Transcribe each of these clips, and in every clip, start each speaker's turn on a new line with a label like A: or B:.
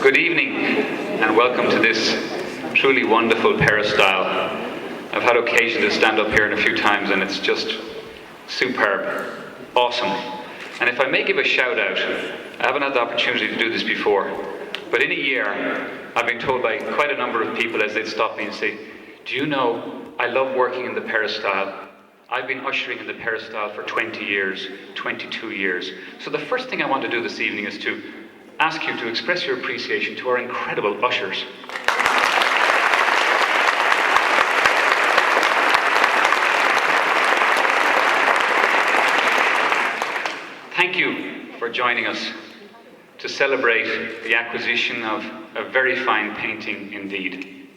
A: Good evening and welcome to this truly wonderful Peristyle. I've had occasion to stand up here a few times and it's just superb, awesome. And if I may give a shout out, I haven't had the opportunity to do this before, but in a year I've been told by quite a number of people as they'd stop me and say, do you know, I love working in the Peristyle. I've been ushering in the Peristyle for 20 years, 22 years. So the first thing I want to do this evening is to ask you to express your appreciation to our incredible ushers. Thank you for joining us to celebrate the acquisition of a very fine painting indeed.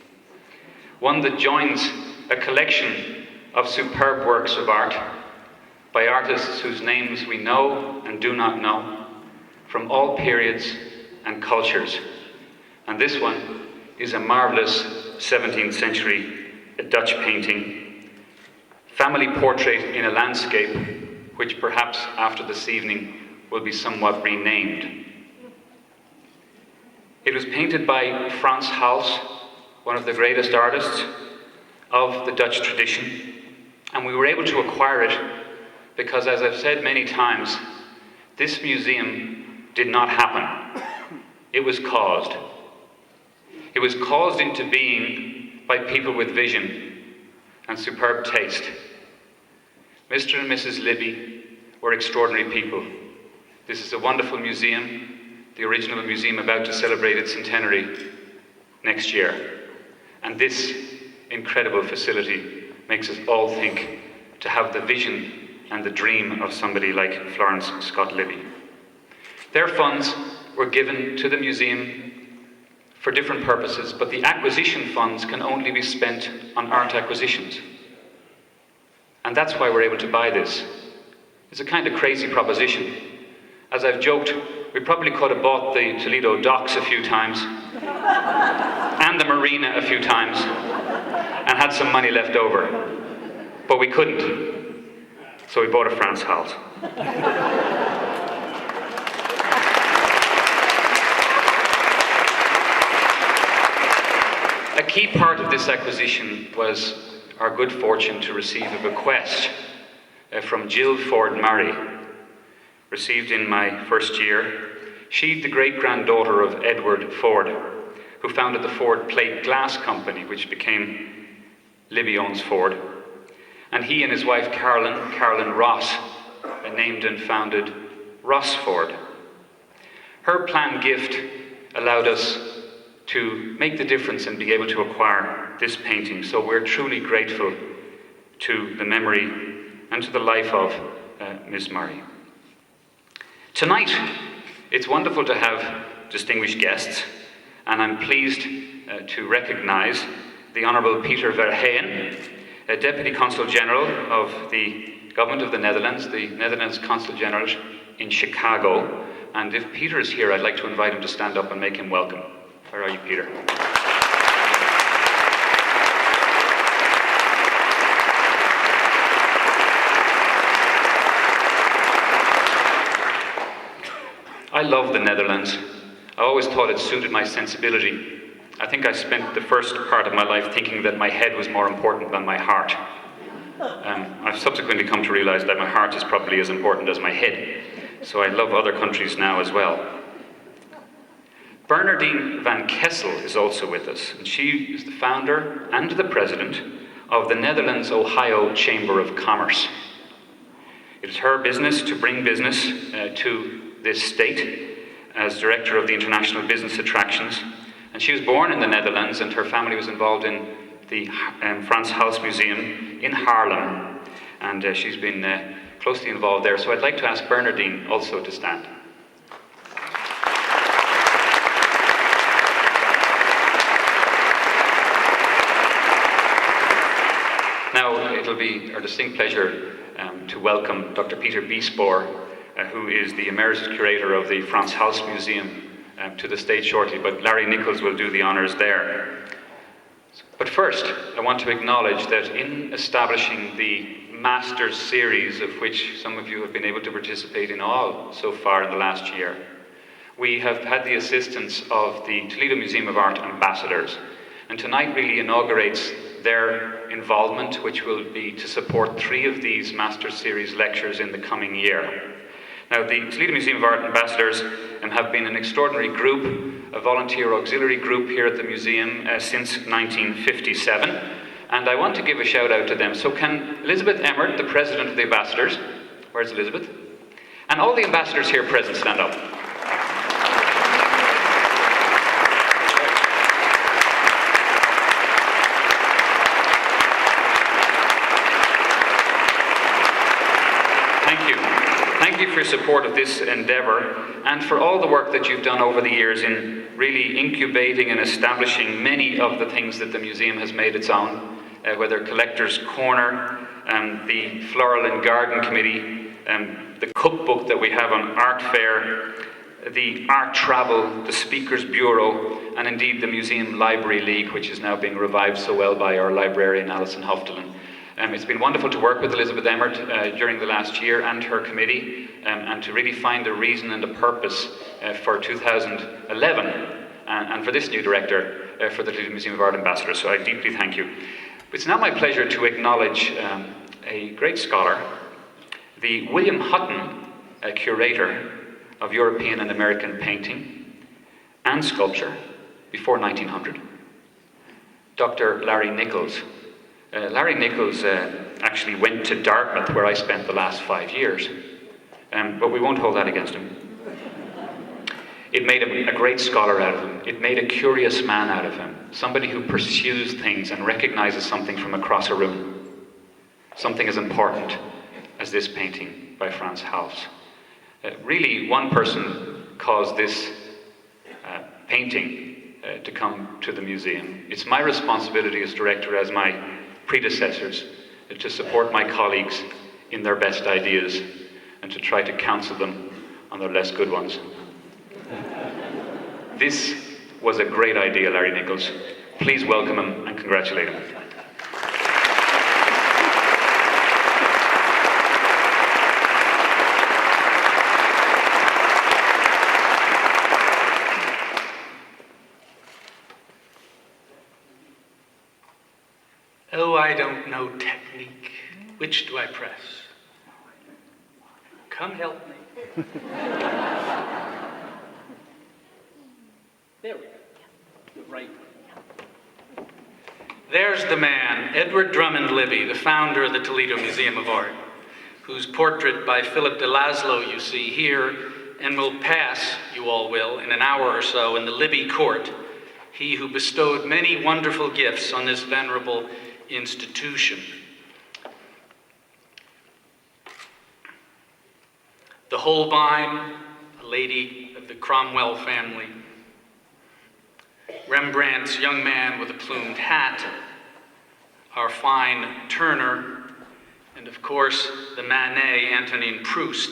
A: One that joins a collection of superb works of art by artists whose names we know and do not know, from all periods and cultures. And this one is a marvellous 17th century Dutch painting, family portrait in a landscape, which perhaps after this evening will be somewhat renamed. It was painted by Frans Hals, one of the greatest artists of the Dutch tradition, and we were able to acquire it because, as I've said many times, this museum did not happen. It was caused. It was caused into being by people with vision and superb taste. Mr. and Mrs. Libby were extraordinary people. This is a wonderful museum, the original museum about to celebrate its centenary next year. And this incredible facility makes us all think to have the vision and the dream of somebody like Florence Scott Libby. Their funds were given to the museum for different purposes, but the acquisition funds can only be spent on art acquisitions. And that's why we're able to buy this. It's a kind of crazy proposition. As I've joked, we probably could have bought the Toledo docks a few times, and the marina a few times, and had some money left over. But we couldn't. So we bought a Frans Hals. A key part of this acquisition was our good fortune to receive a bequest from Jill Ford Murray, received in my first year. She, the great-granddaughter of Edward Ford, who founded the Ford Plate Glass Company, which became Libby owns Ford. And he and his wife Carolyn Ross, named and founded Ross Ford. Her planned gift allowed us to make the difference and be able to acquire this painting. So we're truly grateful to the memory and to the life of Miss Murray. Tonight, it's wonderful to have distinguished guests, and I'm pleased to recognise the Honourable Pieter Verheyen, Deputy Consul General of the Government of the Netherlands Consul General in Chicago. And if Peter is here, I'd like to invite him to stand up and make him welcome. Where are you, Peter? I love the Netherlands. I always thought it suited my sensibility. I think I spent the first part of my life thinking that my head was more important than my heart. I've subsequently come to realise that my heart is probably as important as my head. So I love other countries now as well. Bernardine van Kessel is also with us, and she is the founder and the president of the Netherlands Ohio Chamber of Commerce. It is her business to bring business to this state as director of the International Business Attractions. And she was born in the Netherlands, and her family was involved in the Frans Hals Museum in Haarlem. And she's been closely involved there. So I'd like to ask Bernardine also to stand. Now, it'll be our distinct pleasure to welcome Dr. Pieter Biesboer, who is the emeritus curator of the Frans Hals Museum, to the stage shortly, but Larry Nichols will do the honours there. But first, I want to acknowledge that in establishing the Masters series, of which some of you have been able to participate in all so far in the last year, we have had the assistance of the Toledo Museum of Art ambassadors. And tonight really inaugurates their involvement, which will be to support 3 of these Master Series lectures in the coming year. Now, the Toledo Museum of Art ambassadors have been an extraordinary group, a volunteer auxiliary group here at the museum since 1957. And I want to give a shout out to them. So can Elizabeth Emmert, the president of the ambassadors, where's Elizabeth? And all the ambassadors here present stand up. Thank you for your support of this endeavour and for all the work that you've done over the years in really incubating and establishing many of the things that the museum has made its own, whether Collector's Corner, the Floral and Garden Committee, the cookbook that we have on Art Fair, the Art Travel, the Speakers Bureau, and indeed the Museum Library League, which is now being revived so well by our librarian Alison Hoftelin. It's been wonderful to work with Elizabeth Emmert during the last year and her committee, and to really find a reason and a purpose for 2011 and for this new director for the Toledo Museum of Art Ambassador. So I deeply thank you. It's now my pleasure to acknowledge a great scholar, the William Hutton curator of European and American painting and sculpture before 1900, Dr. Larry Nichols. Larry Nichols actually went to Dartmouth, where I spent the last 5 years, but we won't hold that against him. It made him a great scholar out of him. It made a curious man out of him, somebody who pursues things and recognizes something from across a room, something as important as this painting by Frans Hals. Really, one person caused this painting to come to the museum. It's my responsibility as director, as my predecessors, to support my colleagues in their best ideas and to try to counsel them on their less good ones. This was a great idea, Larry Nichols. Please welcome him and congratulate him.
B: Oh, I don't know technique. Which do I press? Come help me. There we go. Right. There's the man, Edward Drummond Libby, the founder of the Toledo Museum of Art, whose portrait by Philip de Laszlo you see here and will pass, you all will, in an hour or so in the Libby Court, he who bestowed many wonderful gifts on this venerable institution. The Holbein, a lady of the Cromwell family. Rembrandt's young man with a plumed hat. Our fine Turner. And of course, the Manet, Antonin Proust,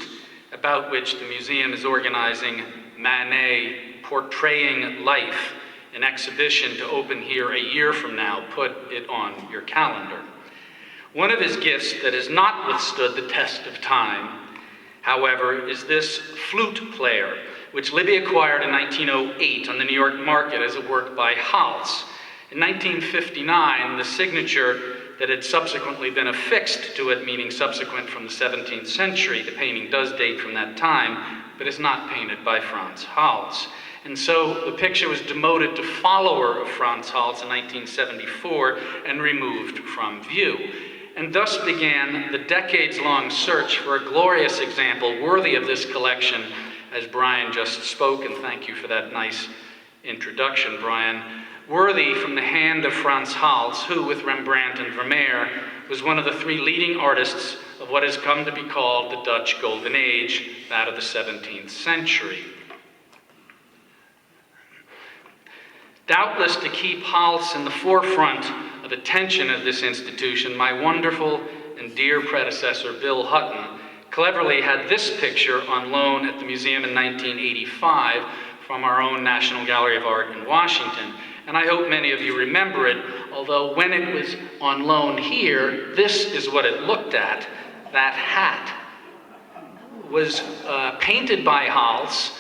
B: about which the museum is organizing Manet Portraying Life, an exhibition to open here a year from now. Put it on your calendar. One of his gifts that has not withstood the test of time, however, is this Flute Player, which Libby acquired in 1908 on the New York market as a work by Hals. In 1959, the signature that had subsequently been affixed to it, meaning subsequent from the 17th century, the painting does date from that time, but is not painted by Frans Hals. And so the picture was demoted to follower of Frans Hals in 1974 and removed from view. And thus began the decades-long search for a glorious example worthy of this collection, as Brian just spoke, and thank you for that nice introduction, Brian, worthy from the hand of Frans Hals, who, with Rembrandt and Vermeer, was one of the 3 leading artists of what has come to be called the Dutch Golden Age, that of the 17th century. Doubtless to keep Hals in the forefront of attention of this institution, my wonderful and dear predecessor, Bill Hutton, cleverly had this picture on loan at the museum in 1985 from our own National Gallery of Art in Washington. And I hope many of you remember it, although when it was on loan here, this is what it looked at. That hat was painted by Hals,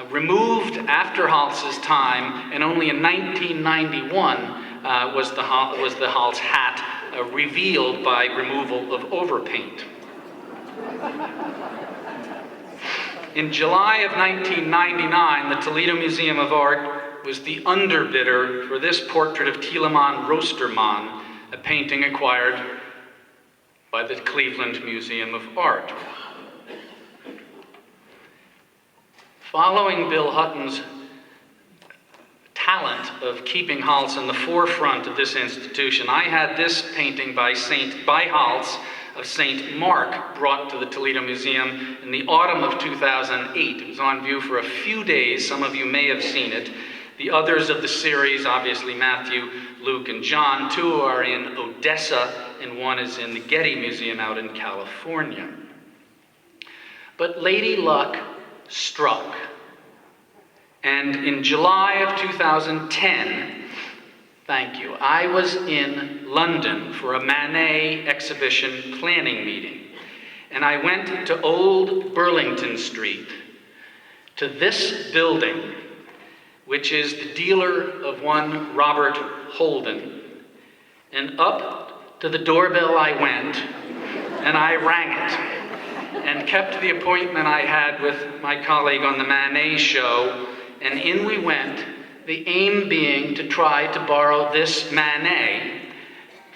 B: removed after Hals's time, and only in 1991 was the Hals hat revealed by removal of overpaint. In July of 1999, the Toledo Museum of Art was the underbidder for this portrait of Tieleman Roosterman, a painting acquired by the Cleveland Museum of Art. Following Bill Hutton's talent of keeping Hals in the forefront of this institution, I had this painting by Hals of St. Mark brought to the Toledo Museum in the autumn of 2008. It was on view for a few days. Some of you may have seen it. The others of the series, obviously Matthew, Luke, and John, two are in Odessa, and one is in the Getty Museum out in California. But Lady Luck struck. And in July of 2010, thank you, I was in London for a Manet exhibition planning meeting. And I went to Old Burlington Street, to this building, which is the dealer of one Robert Holden. And up to the doorbell I went, and I rang it, and kept the appointment I had with my colleague on the Manet show, and in we went, the aim being to try to borrow this Manet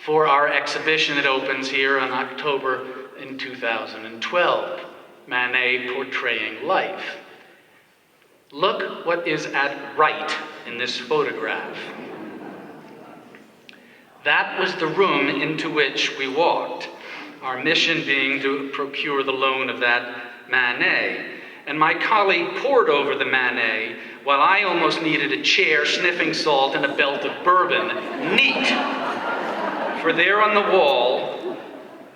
B: for our exhibition that opens here in October in 2012, Manet Portraying Life. Look what is at right in this photograph. That was the room into which we walked, our mission being to procure the loan of that Manet. And my colleague pored over the Manet while I almost needed a chair, sniffing salt, and a belt of bourbon. Neat! For there on the wall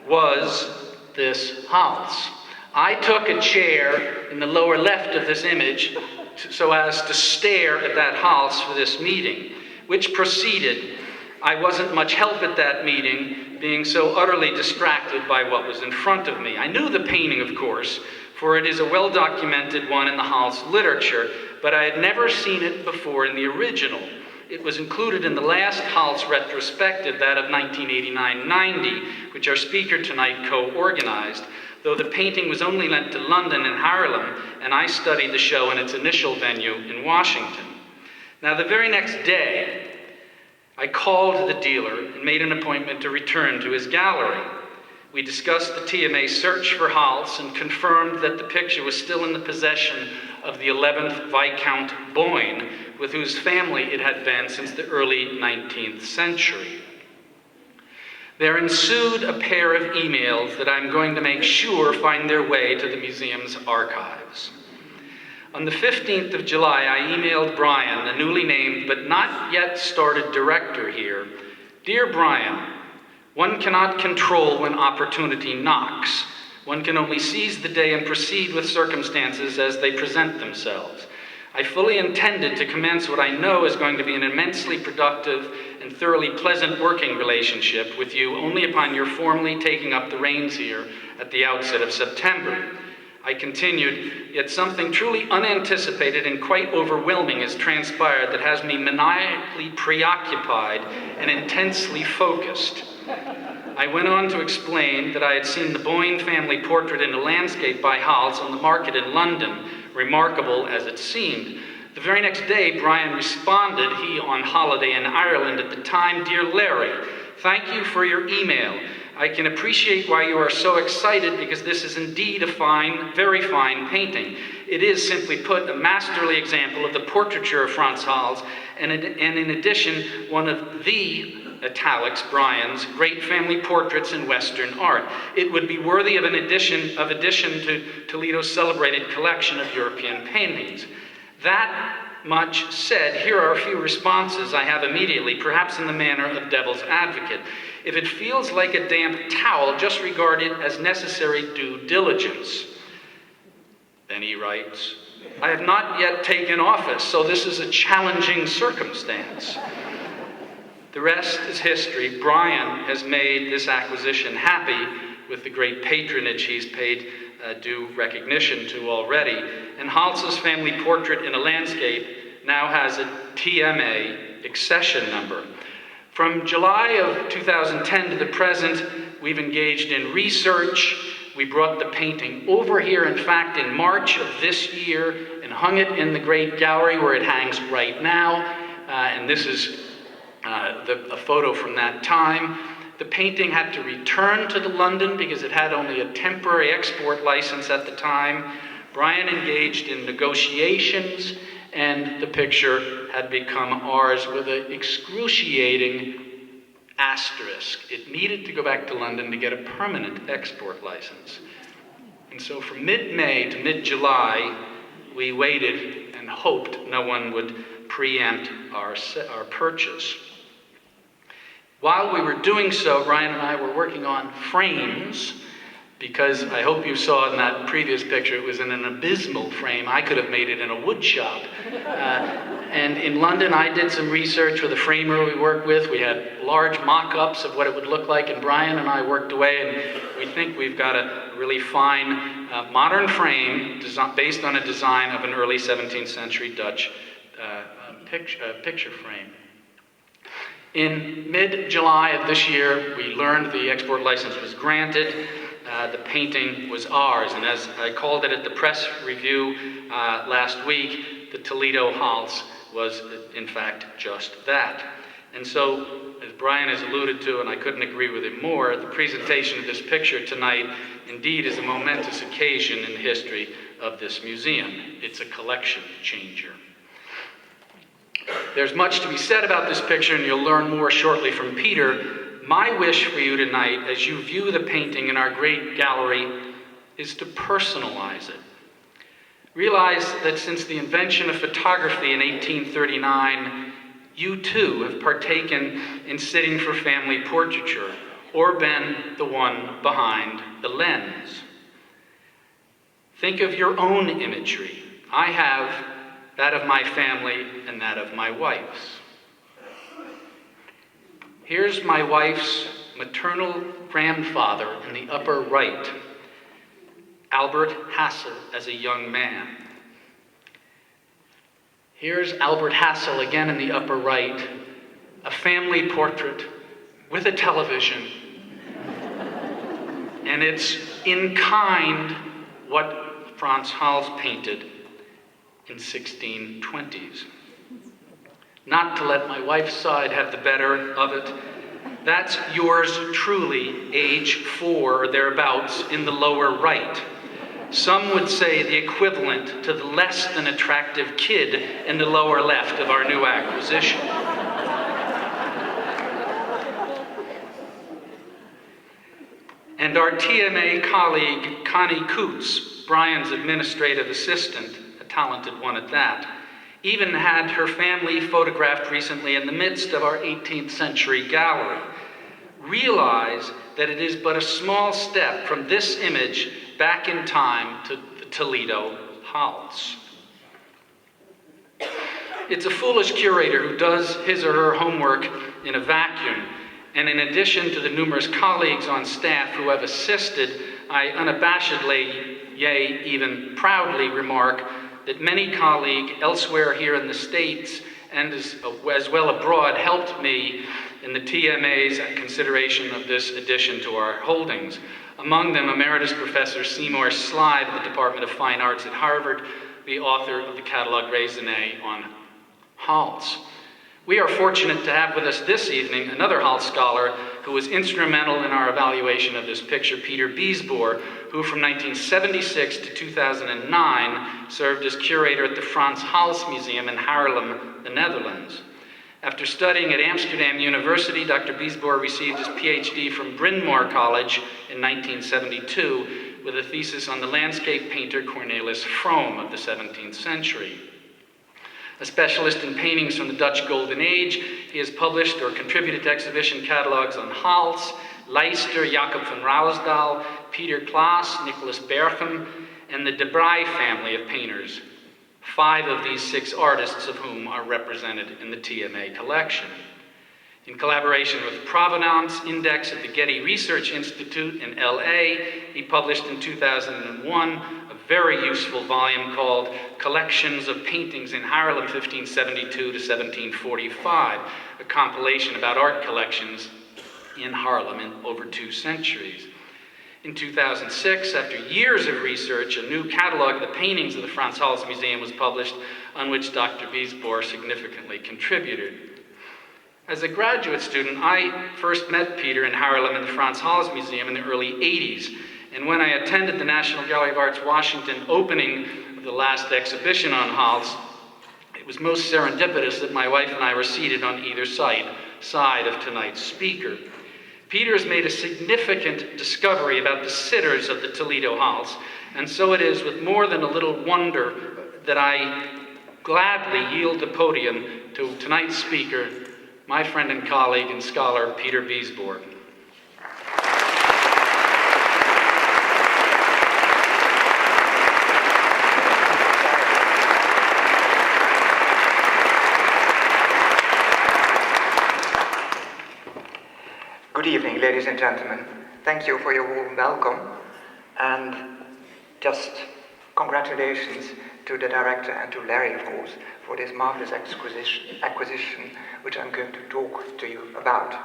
B: was this Hals. I took a chair in the lower left of this image so as to stare at that Hals for this meeting, which proceeded. I wasn't much help at that meeting, being so utterly distracted by what was in front of me. I knew the painting, of course, for it is a well-documented one in the Hals literature, but I had never seen it before in the original. It was included in the last Hals retrospective, that of 1989-90, which our speaker tonight co-organized, though the painting was only lent to London and Haarlem, and I studied the show in its initial venue in Washington. Now, the very next day, I called the dealer and made an appointment to return to his gallery. We discussed the TMA search for Hals and confirmed that the picture was still in the possession of the 11th Viscount Boyne, with whose family it had been since the early 19th century. There ensued a pair of emails that I'm going to make sure find their way to the museum's archives. On the 15th of July, I emailed Brian, the newly named but not yet started director here. Dear Brian, one cannot control when opportunity knocks. One can only seize the day and proceed with circumstances as they present themselves. I fully intended to commence what I know is going to be an immensely productive and thoroughly pleasant working relationship with you only upon your formally taking up the reins here at the outset of September. I continued, yet something truly unanticipated and quite overwhelming has transpired that has me maniacally preoccupied and intensely focused. I went on to explain that I had seen the Boyne family portrait in a landscape by Hals on the market in London, remarkable as it seemed. The very next day, Brian responded, he on holiday in Ireland at the time, Dear Larry, thank you for your email. I can appreciate why you are so excited because this is indeed a fine, very fine painting. It is, simply put, a masterly example of the portraiture of Frans Hals, and in addition, one of the italics, Brian's, great family portraits in Western art. It would be worthy of an addition to Toledo's celebrated collection of European paintings. That much said, here are a few responses I have immediately, perhaps in the manner of devil's advocate. If it feels like a damp towel, just regard it as necessary due diligence. Then he writes, I have not yet taken office, so this is a challenging circumstance. The rest is history. Brian has made this acquisition happy with the great patronage he's paid due recognition to already. And Hals's family portrait in a landscape now has a TMA accession number. From July of 2010 to the present, we've engaged in research. We brought the painting over here, in fact, in March of this year, and hung it in the Great Gallery where it hangs right now. And this is a photo from that time. The painting had to return to London because it had only a temporary export license at the time. Brian engaged in negotiations, and the picture had become ours with an excruciating asterisk. It needed to go back to London to get a permanent export license. And so from mid-May to mid-July, we waited and hoped no one would preempt our purchase. While we were doing so, Brian and I were working on frames, because I hope you saw in that previous picture, it was in an abysmal frame. I could have made it in a wood shop. And in London, I did some research with a framer we worked with. We had large mock-ups of what it would look like, and Brian and I worked away, and we think we've got a really fine modern frame based on a design of an early 17th century Dutch picture frame. In mid-July of this year, we learned the export license was granted. The painting was ours, and as I called it at the press review last week, the Toledo Hals was, in fact, just that. And so, as Brian has alluded to, and I couldn't agree with him more, the presentation of this picture tonight indeed is a momentous occasion in the history of this museum. It's a collection changer. There's much to be said about this picture, and you'll learn more shortly from Peter. My wish for you tonight, as you view the painting in our great gallery, is to personalize it. Realize that since the invention of photography in 1839, you too have partaken in sitting for family portraiture, or been the one behind the lens. Think of your own imagery. I have that of my family and that of my wife's. Here's my wife's maternal grandfather in the upper right, Albert Hassel as a young man. Here's Albert Hassel again in the upper right, a family portrait with a television. And it's in kind what Frans Hals painted in 1620s. Not to let my wife's side have the better of it, that's yours truly, age 4 or thereabouts, in the lower right. Some would say the equivalent to the less than attractive kid in the lower left of our new acquisition. And our TMA colleague, Connie Coots, Brian's administrative assistant, a talented one at that, even had her family photographed recently in the midst of our 18th century gallery. Realize that it is but a small step from this image back in time to the Toledo Hals. It's a foolish curator who does his or her homework in a vacuum, and in addition to the numerous colleagues on staff who have assisted, I unabashedly, yea, even proudly remark that many colleagues elsewhere here in the States and as well abroad helped me in the TMA's consideration of this addition to our holdings. Among them, Emeritus Professor Seymour Slide of the Department of Fine Arts at Harvard, the author of the Catalogue Raisonné on Hals. We are fortunate to have with us this evening another Hals scholar who was instrumental in our evaluation of this picture, Pieter Biesboer, who from 1976 to 2009 served as curator at the Frans Hals Museum in Haarlem, the Netherlands. After studying at Amsterdam University, Dr. Biesboer received his PhD from Bryn Mawr College in 1972 with a thesis on the landscape painter Cornelis Vroom of the 17th century. A specialist in paintings from the Dutch Golden Age, he has published or contributed to exhibition catalogues on Hals, Leicester, Jacob van Rousdael, Peter Klaas, Nicholas Berchem, and the De Bry family of painters, 5 of these 6 artists of whom are represented in the TMA collection. In collaboration with Provenance Index of the Getty Research Institute in LA, he published in 2001 a very useful volume called Collections of Paintings in Haarlem 1572 to 1745, a compilation about art collections in Haarlem in over 2 centuries. In 2006, after years of research, a new catalog of the paintings of the Frans Hals Museum was published, on which Dr. Biesboer significantly contributed. As a graduate student, I first met Pieter in Haarlem in the Frans Hals Museum in the early 80s, and when I attended the National Gallery of Art's Washington opening of the last exhibition on Hals, it was most serendipitous that my wife and I were seated on either side of tonight's speaker. Pieter has made a significant discovery about the sitters of the Toledo Hals, and so it is with more than a little wonder that I gladly yield the podium to tonight's speaker, my friend and colleague and scholar, Pieter Biesboer.
C: Good evening, ladies and gentlemen. Thank you for your warm welcome, and just congratulations to the director and to Larry, of course, for this marvelous acquisition, which I'm going to talk to you about.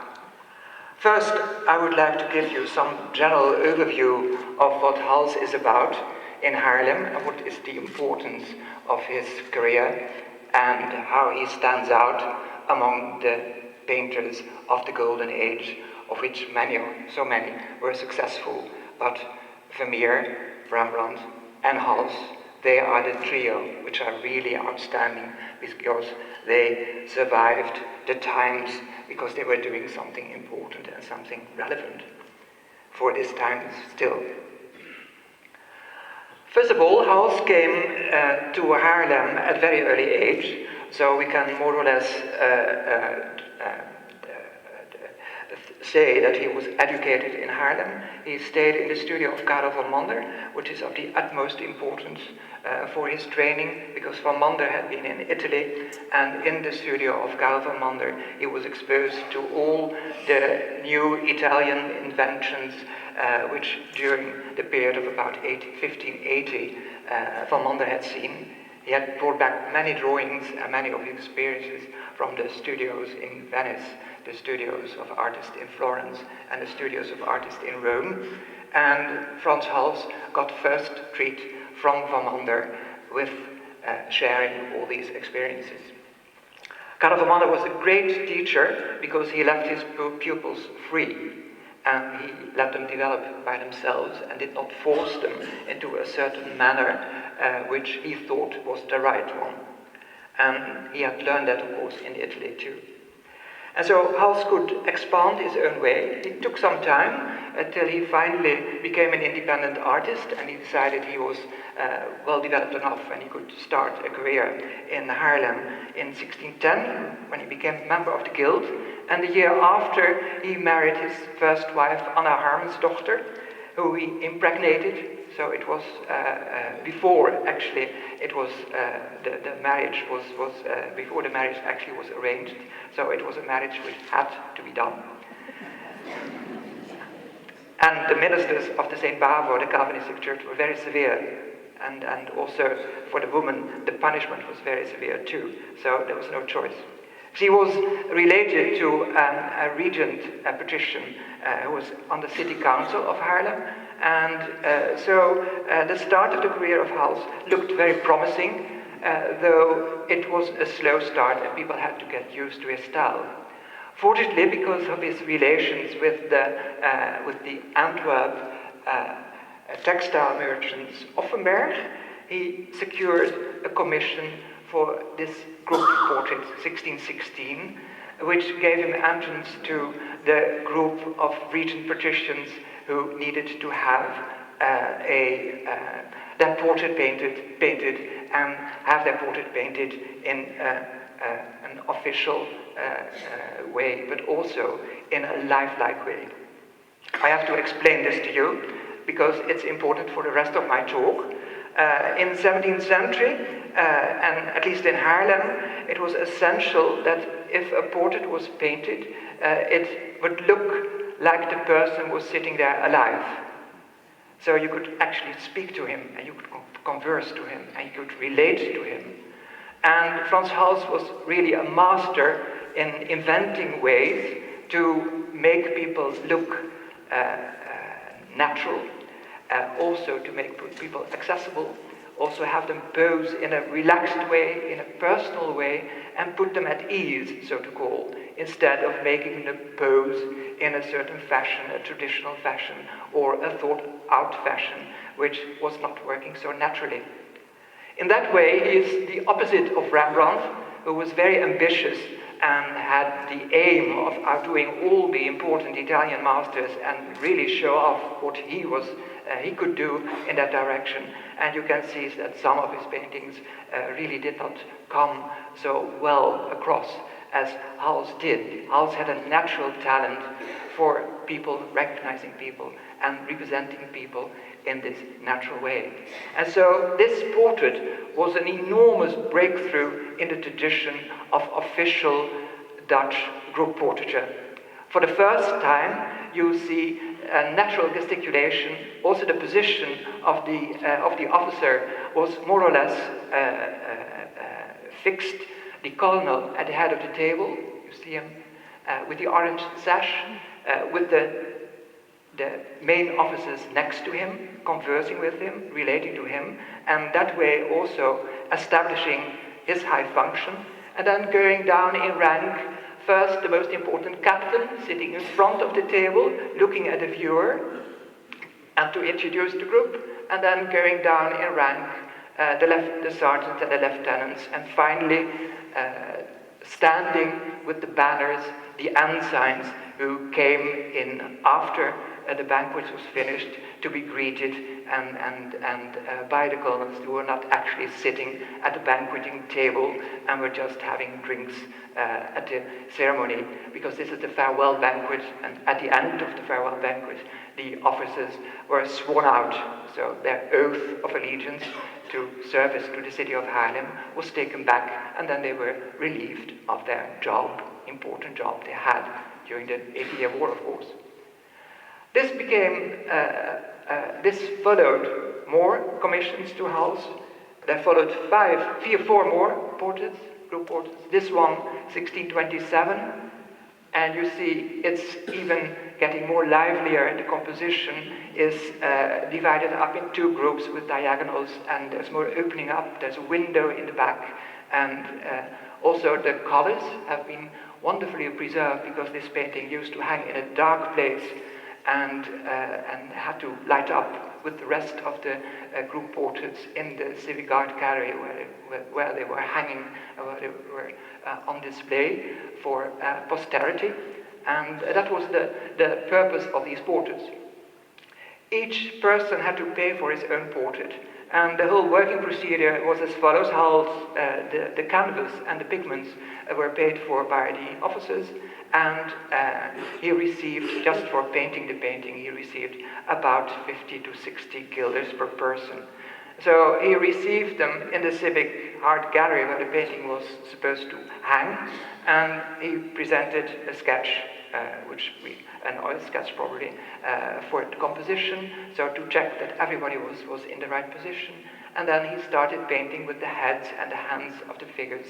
C: First, I would like to give you some general overview of what Hals is about in Haarlem and what is the importance of his career and how he stands out among the painters of the Golden Age, of which so many were successful, but Vermeer, Rembrandt, and Hals, they are the trio which are really outstanding because they survived the times, because they were doing something important and something relevant for this time still. First of all, Hals came to Haarlem at a very early age, so we can more or less say that he was educated in Haarlem. He stayed in the studio of Karel van Mander, which is of the utmost importance for his training, because van Mander had been in Italy, and in the studio of Karel van Mander he was exposed to all the new Italian inventions which during the period of about 1580 van Mander had seen. He had brought back many drawings and many of his experiences from the studios in Venice, the studios of artists in Florence, and the studios of artists in Rome. And Frans Hals got first treat from van Mander with sharing all these experiences. Karel van Mander was a great teacher because he left his pupils free, and he let them develop by themselves and did not force them into a certain manner which he thought was the right one. And he had learned that, of course, in Italy too. And so Hals could expand his own way. It took some time until he finally became an independent artist, and he decided he was well developed enough and he could start a career in Haarlem in 1610 when he became a member of the Guild. And the year after, he married his first wife, Anna Harmensdochter, who he impregnated. So it was before, actually, it was the marriage was before the marriage actually was arranged. So it was a marriage which had to be done. And the ministers of the St. Bavo, the Calvinistic Church, were very severe. And also for the woman, the punishment was very severe too. So there was no choice. She was related to a regent, a patrician, who was on the city council of Haarlem. And so the start of the career of Hals looked very promising, though it was a slow start and people had to get used to his style. Fortunately, because of his relations with the Antwerp textile merchants Offenberg, he secured a commission for this group portrait, 1616, which gave him entrance to the group of regent patricians who needed to have their portrait painted and have their portrait painted in an official way, but also in a lifelike way. I have to explain this to you because it's important for the rest of my talk. In the 17th century, and at least in Haarlem, it was essential that if a portrait was painted, it would look like the person was sitting there alive. So you could actually speak to him, and you could converse to him, and you could relate to him. And Frans Hals was really a master in inventing ways to make people look natural, also to make people accessible, also have them pose in a relaxed way, in a personal way, and put them at ease, so to call, instead of making them pose in a certain fashion, a traditional fashion, or a thought-out fashion, which was not working so naturally. In that way, he is the opposite of Rembrandt, who was very ambitious and had the aim of outdoing all the important Italian masters and really show off what he could do in that direction. And you can see that some of his paintings really did not come so well across as Hals did. Hals had a natural talent for people, recognizing people and representing people in this natural way. And so this portrait was an enormous breakthrough in the tradition of official Dutch group portraiture. For the first time, you see a natural gesticulation. Also, the position of the officer was more or less fixed. The colonel at the head of the table, you see him with the orange sash, with the main officers next to him, conversing with him, relating to him, and that way also establishing his high function, and then going down in rank. First, the most important captain, sitting in front of the table, looking at the viewer, and to introduce the group, and then going down in rank, the sergeants and the lieutenants, and finally standing with the banners, the ensigns, who came in after the banquet was finished to be greeted and by the colonels who were not actually sitting at the banqueting table and were just having drinks at the ceremony, because this is the farewell banquet, and at the end of the farewell banquet the officers were sworn out, so their oath of allegiance to service to the city of Haarlem was taken back, and then they were relieved of their job, important job they had during the 80-year war, of course. This followed more commissions to Hals. There followed four more portraits, group portraits. This one, 1627, and you see it's even getting more livelier, and the composition is divided up in two groups with diagonals, and there's more opening up. There's a window in the back, and also the colors have been wonderfully preserved, because this painting used to hang in a dark place and had to light up with the rest of the group portraits in the Civic Art Gallery, where they were hanging, where they were on display for posterity. And that was the purpose of these portraits. Each person had to pay for his own portrait, and the whole working procedure was as follows. The canvas and the pigments were paid for by the officers, and he received, just for painting the painting, he received about 50 to 60 guilders per person. So he received them in the Civic Art Gallery, where the painting was supposed to hang, and he presented a sketch, an oil sketch probably, for the composition, so to check that everybody was in the right position. And then he started painting with the heads and the hands of the figures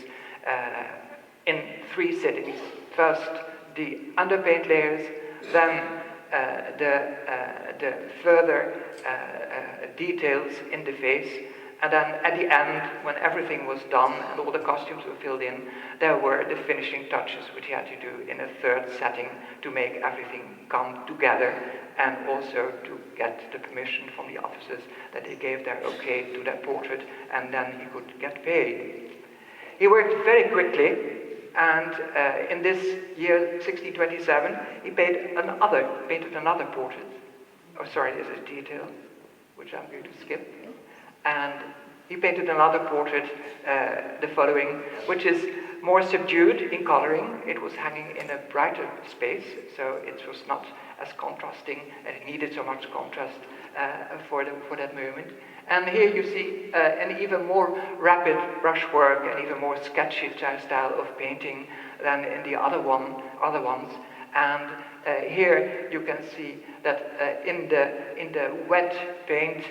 C: in 3 sittings. First, the underpaint layers, then the further details in the face, and then at the end, when everything was done and all the costumes were filled in, there were the finishing touches which he had to do in a third setting to make everything come together, and also to get the permission from the officers that they gave their okay to that portrait, and then he could get paid. He worked very quickly, and in this year, 1627, he painted another portrait. Oh, sorry, there's a detail which I'm going to skip. And he painted another portrait, the following, which is more subdued in coloring. It was hanging in a brighter space, so it was not as contrasting, and it needed so much contrast for that moment. And here you see an even more rapid brushwork and even more sketchy style of painting than in the other ones. And here you can see that in the wet paint,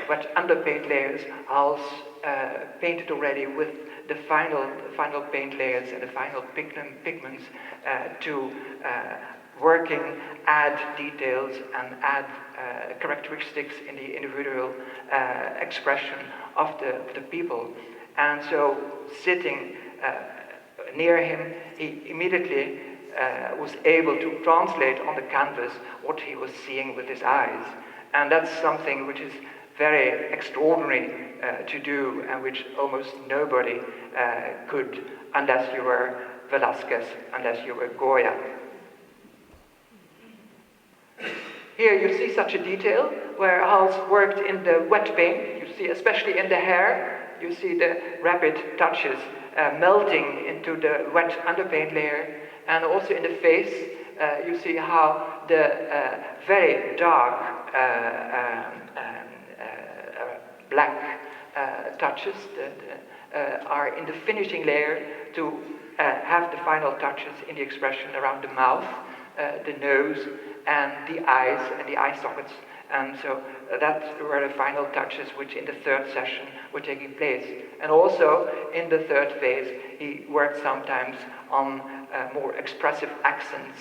C: wet underpaint layers, Hals painted already with the final paint layers and the final pigments to working, add details and add characteristics in the individual expression of the people. And so sitting near him, he immediately was able to translate on the canvas what he was seeing with his eyes. And that's something which is very extraordinary to do, and which almost nobody could, unless you were Velázquez, unless you were Goya. Here you see such a detail where Hals worked in the wet paint. You see, especially in the hair, you see the rapid touches melting into the wet underpaint layer, and also in the face you see how the very dark black touches are in the finishing layer to have the final touches in the expression around the mouth, the nose, and the eyes and the eye sockets. And so that were the final touches which in the third session were taking place. And also in the third phase, he worked sometimes on more expressive accents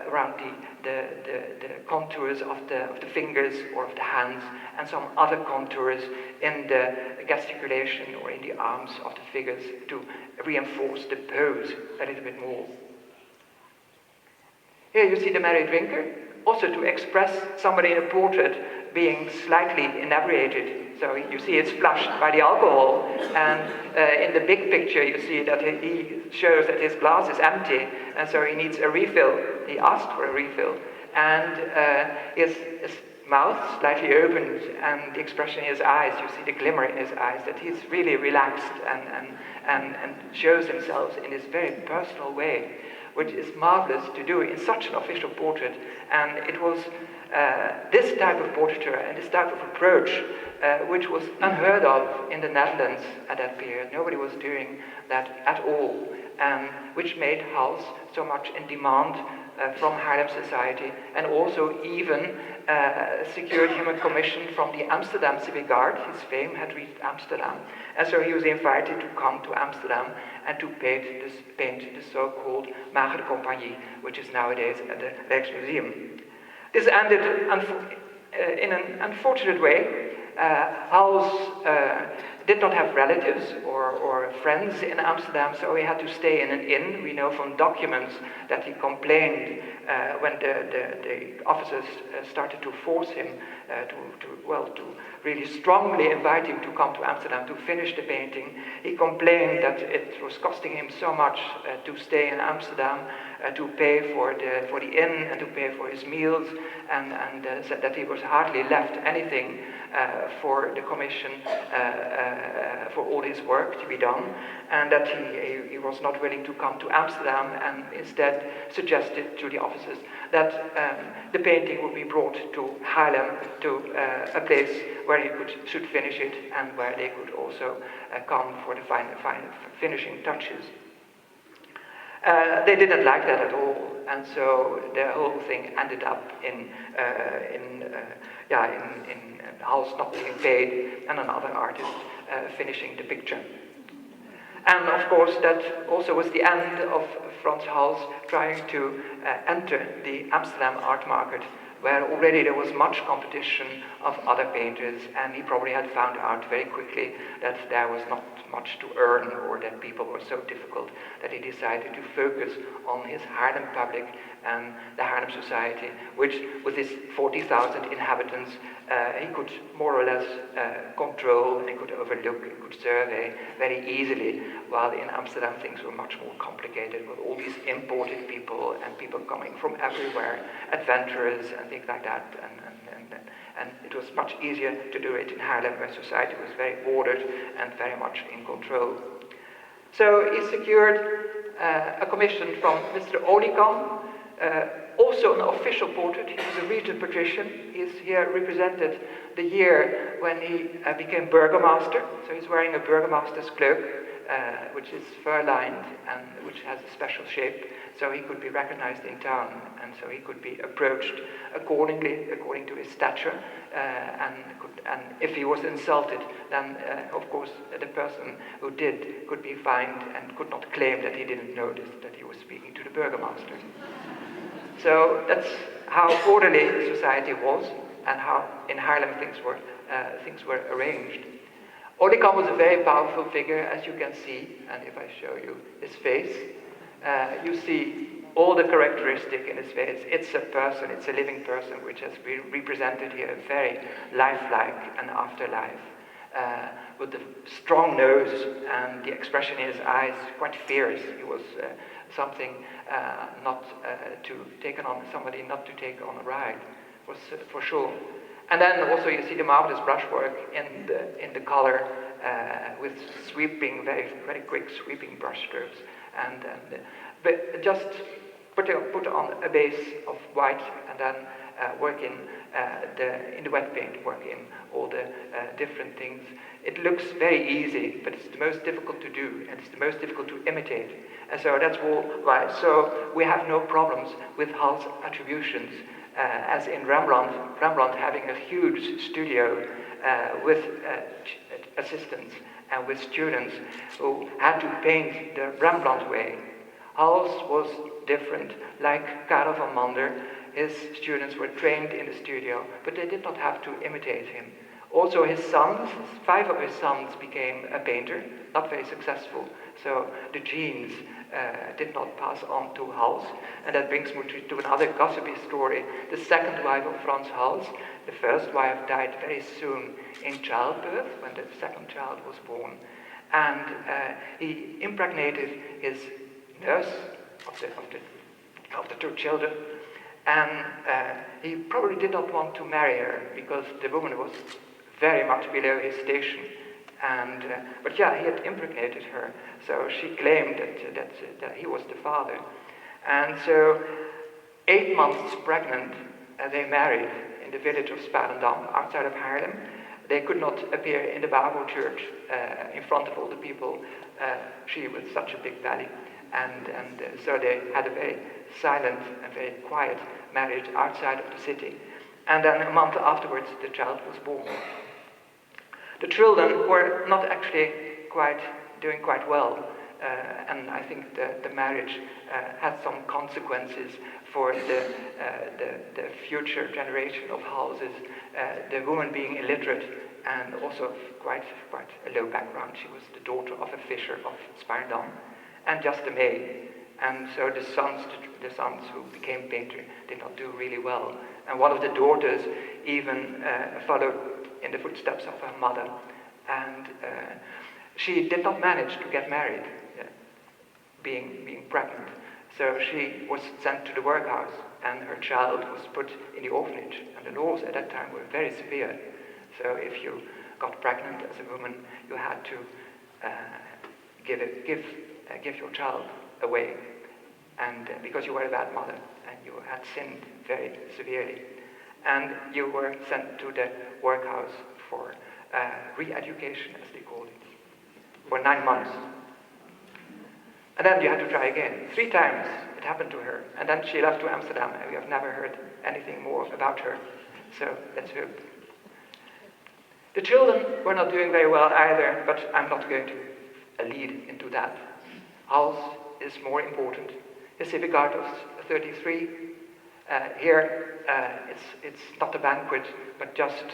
C: around the contours of the fingers or of the hands, and some other contours in the gesticulation or in the arms of the figures to reinforce the pose a little bit more. Here you see the merry drinker, also to express somebody in a portrait being slightly inebriated. So you see it's flushed by the alcohol, and in the big picture you see that he shows that his glass is empty, and so he needs a refill. He asked for a refill, and his mouth slightly opened, and the expression in his eyes, you see the glimmer in his eyes, that he's really relaxed and shows himself in this very personal way, which is marvelous to do in such an official portrait. And it was this type of portraiture and this type of approach which was unheard of in the Netherlands at that period. Nobody was doing that at all, and which made Hals so much in demand from Haarlem society, and also even secured him a commission from the Amsterdam Civic Guard. His fame had reached Amsterdam, and so he was invited to come to Amsterdam and to paint the so-called Magere Compagnie, which is nowadays at the Rijksmuseum. This ended in an unfortunate way. Hals did not have relatives or friends in Amsterdam, so he had to stay in an inn. We know from documents that he complained when the officers started to force him to really strongly invite him to come to Amsterdam to finish the painting. He complained that it was costing him so much to stay in Amsterdam, to pay for the inn and to pay for his meals, and said that he was hardly left anything for the commission, for all his work to be done, and that he was not willing to come to Amsterdam, and instead suggested to the officers that the painting would be brought to Haarlem, to a place where he should finish it, and where they could also come for the final finishing touches. They didn't like that at all, and so the whole thing ended up in Hals not being paid and another artist finishing the picture. And of course that also was the end of Frans Hals trying to enter the Amsterdam art market, where already there was much competition of other painters, and he probably had found out very quickly that there was not much to earn, or that people were so difficult, that he decided to focus on his Haarlem public and the Haarlem society, which with his 40,000 inhabitants, he could more or less control, and he could overlook, he could survey very easily, while in Amsterdam things were much more complicated with all these imported people and people coming from everywhere, adventurers and things like that, and it was much easier to do it in Haarlem, where society was very ordered and very much in control. So he secured a commission from Mr. Olikan Also an official portrait. He was a regent patrician. He's here represented the year when he became burgomaster. So he's wearing a burgomaster's cloak, which is fur-lined and which has a special shape. So he could be recognized in town, and so he could be approached according to his stature. And if he was insulted, then of course the person who did could be fined and could not claim that he didn't notice that he was speaking to the burgomaster. So that's how orderly society was, and how in Haarlem things were arranged. Olicon was a very powerful figure, as you can see, and if I show you his face, you see all the characteristic in his face. It's a person, it's a living person, which has been represented here, very lifelike and afterlife, with the strong nose and the expression in his eyes, quite fierce. He was something not to take on somebody, not to take on a ride, for sure. And then also you see the marvelous brushwork in the color, with sweeping, very very quick sweeping brushstrokes, but just put on a base of white, and then work in the wet paint, work in all the different things. It looks very easy, but it's the most difficult to do, and it's the most difficult to imitate. And so that's all why. So we have no problems with Hals attributions, as in Rembrandt having a huge studio with assistants and with students who had to paint the Rembrandt way. Hals was different. Like Karel van Mander, his students were trained in the studio, but they did not have to imitate him. Also his sons, 5 of his sons became a painter, not very successful, so the genes did not pass on to Hals. And that brings me to another gossipy story. The second wife of Frans Hals, the first wife died very soon in childbirth, when the second child was born. And he impregnated his nurse of the 2 children, and he probably did not want to marry her, because the woman was very much below his station. And but yeah, he had impregnated her, so she claimed that he was the father. And so 8 months pregnant, they married in the village of Sparendam, outside of Haarlem. They could not appear in the Bible church in front of all the people, she with such a big belly. And so they had a very silent and very quiet marriage outside of the city. And then a month afterwards, the child was born. The children were not actually doing quite well, and I think the marriage had some consequences for the future generation of Halses. The woman being illiterate and also quite a low background. She was the daughter of a fisher of Sparendam, and just a maid. And so the sons who became painter did not do really well. And one of the daughters even followed in the footsteps of her mother. And she did not manage to get married, being pregnant. So she was sent to the workhouse, and her child was put in the orphanage. And the laws at that time were very severe. So if you got pregnant as a woman, you had to give your child away, and because you were a bad mother and you had sinned very severely, and you were sent to the workhouse for re-education, as they called it, for 9 months. And then you had to try again. 3 times it happened to her, and then she left to Amsterdam, and we have never heard anything more about her. So let's hope. The children were not doing very well either, but I'm not going to lead into that. Hals is more important. The Civic Art of 33. Here, it's not a banquet, but just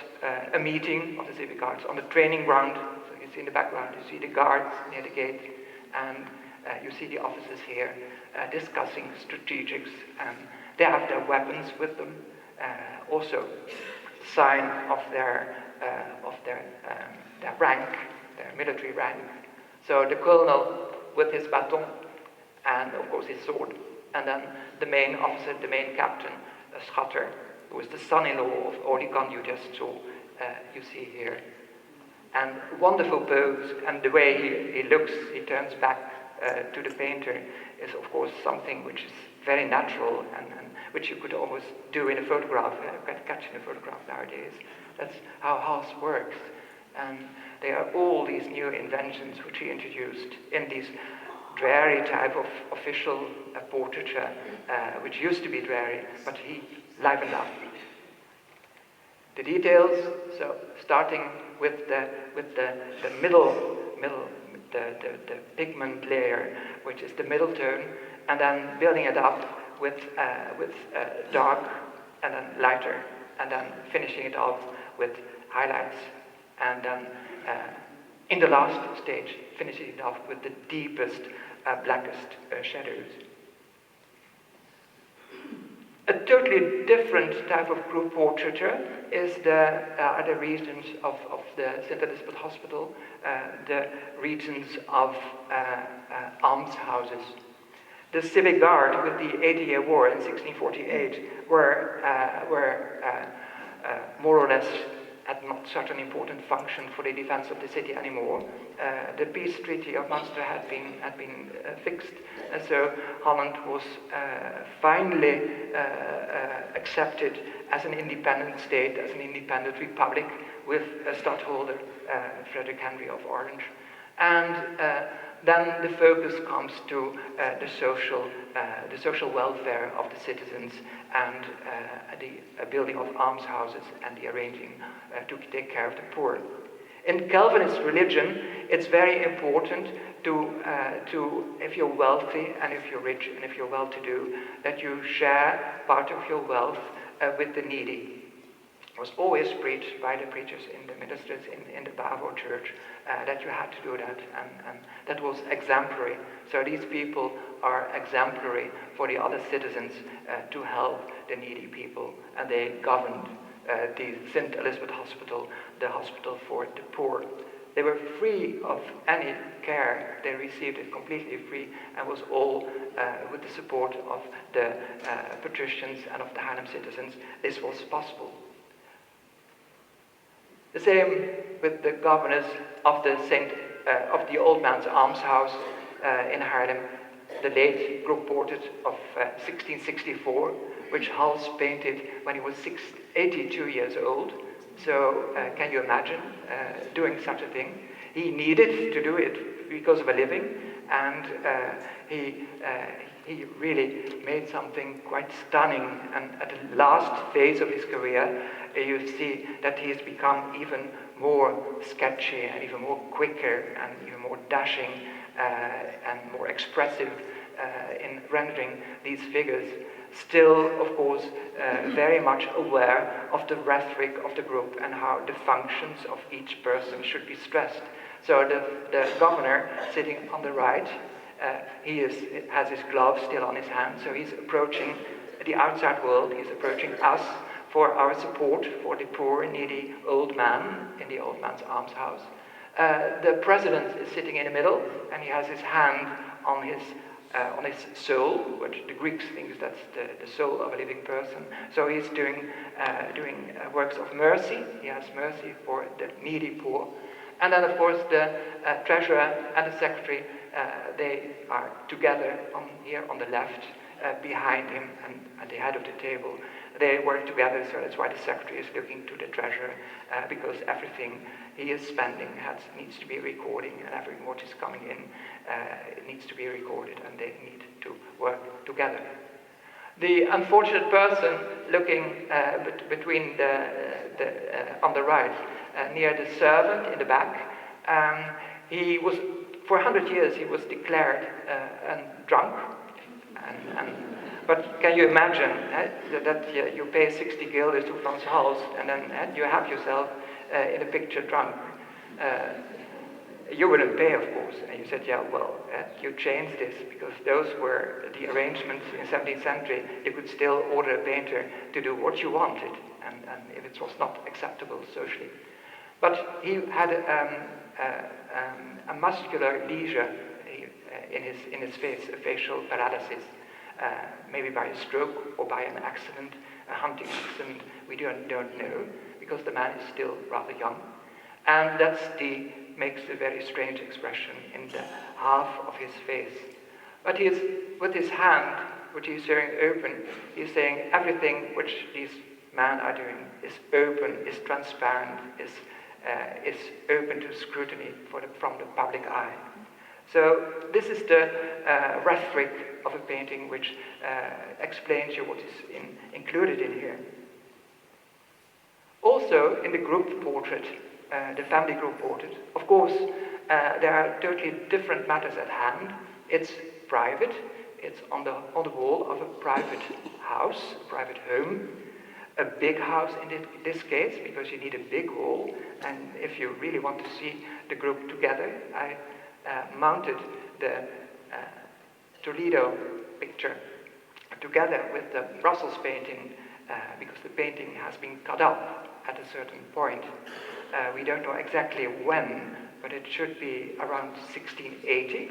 C: a meeting of the Civic Arts on the training ground. So you see in the background, you see the guards near the gate, and you see the officers here discussing strategics, and they have their weapons with them. Also, sign of their rank, their military rank. So the colonel with his baton, and of course his sword, and then the main officer, the main captain, Schatter, who is the son-in-law of Olicon you just saw, you see here. And wonderful pose, and the way he looks, he turns back to the painter is, of course, something which is very natural and which you could almost do in a photograph, catch in a photograph nowadays. That's how Hals works. And there are all these new inventions which he introduced in these dreary type of official portraiture, which used to be dreary, but he livened up. The details, so starting with the middle, the pigment layer, which is the middle tone, and then building it up with dark and then lighter, and then finishing it off with highlights, and then in the last stage, finishing it off with the deepest, blackest shadows. A totally different type of group portraiture is the regions of the St. Elizabeth Hospital, the regions of almshouses. The Civic Guard with the 80-year War in 1648 were more or less had not such an important function for the defense of the city anymore. The peace treaty of Munster had been fixed, and so Holland was finally accepted as an independent state, as an independent republic, with a stadtholder, Frederick Henry of Orange. And then the focus comes to the social welfare of the citizens and the building of almshouses and the arranging to take care of the poor. In Calvinist religion, it's very important to if you're wealthy and if you're rich and if you're well-to-do, that you share part of your wealth with the needy. It was always preached by the preachers in the ministers in the Bavo church that you had to do that, and that was exemplary. So these people are exemplary for the other citizens to help the needy people, and they governed the St. Elizabeth Hospital, the hospital for the poor. They were free of any care. They received it completely free, and was all with the support of the patricians and of the Haarlem citizens. This was possible. The same with the governors of the Old Man's Almshouse in Haarlem, the late group portrait of 1664, which Hals painted when he was 82 years old. So can you imagine doing such a thing? He needed to do it because of a living, and he really made something quite stunning. And at the last phase of his career, you see that he has become even more sketchy and even more quicker and even more dashing and more expressive in rendering these figures. Still, of course, very much aware of the rhetoric of the group and how the functions of each person should be stressed. So the governor sitting on the right, he has his gloves still on his hand, so he's approaching the outside world, he's approaching us for our support for the poor, needy old man in the Old Man's Almshouse. The president is sitting in the middle, and he has his hand on his soul, which the Greeks think that's the soul of a living person. So he's doing works of mercy. He has mercy for the needy poor. And then, of course, the treasurer and the secretary, they are together here on the left, behind him and at the head of the table. They work together, so that's why the secretary is looking to the treasurer, because everything he is spending needs to be recording, and everything what is coming in it needs to be recorded, and they need to work together. The unfortunate person looking between on the right, near the servant in the back, he was, for 100 years, he was declared drunk. But can you imagine that you pay 60 guilders to Frans Hals, and then you have yourself in a picture drunk? You wouldn't pay, of course. And you said, yeah, well, you changed this, because those were the arrangements in the 17th century. You could still order a painter to do what you wanted, and if it was not acceptable socially. But he had a muscular leisure in his face, a facial paralysis. Maybe by a stroke or by an accident, a hunting accident, we don't know, because the man is still rather young. And that's the makes a very strange expression in the half of his face. But he is, with his hand, which he is showing open, he is saying everything which these men are doing is open, is transparent, is open to scrutiny from the public eye. So this is the rhetoric of a painting which explains you what is included in here. Also, in the group portrait, the family group portrait, of course, there are totally different matters at hand. It's private. It's on the wall of a private house, a private home. A big house in this case, because you need a big hall. And if you really want to see the group together, I mounted the Toledo picture together with the Brussels painting, because the painting has been cut up at a certain point. We don't know exactly when, but it should be around 1680.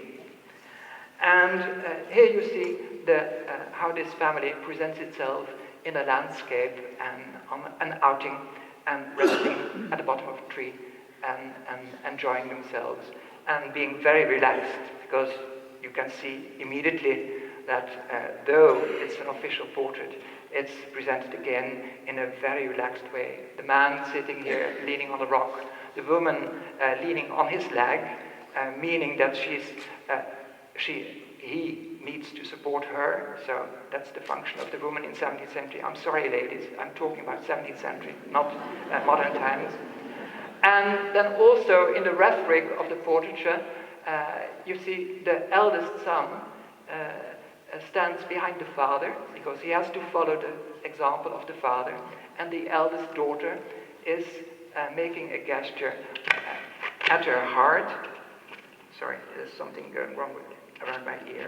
C: And here you see how this family presents itself in a landscape and on an outing and resting at the bottom of a tree and enjoying themselves and being very relaxed, because you can see immediately that though it's an official portrait, it's presented again in a very relaxed way. The man sitting here leaning on a rock, the woman leaning on his leg, meaning that he needs to support her, so that's the function of the woman in 17th century. I'm sorry, ladies, I'm talking about 17th century, not modern times. And then also in the rhetoric of the portraiture, you see the eldest son stands behind the father, because he has to follow the example of the father, and the eldest daughter is making a gesture at her heart. Sorry, there's something going wrong around my ear.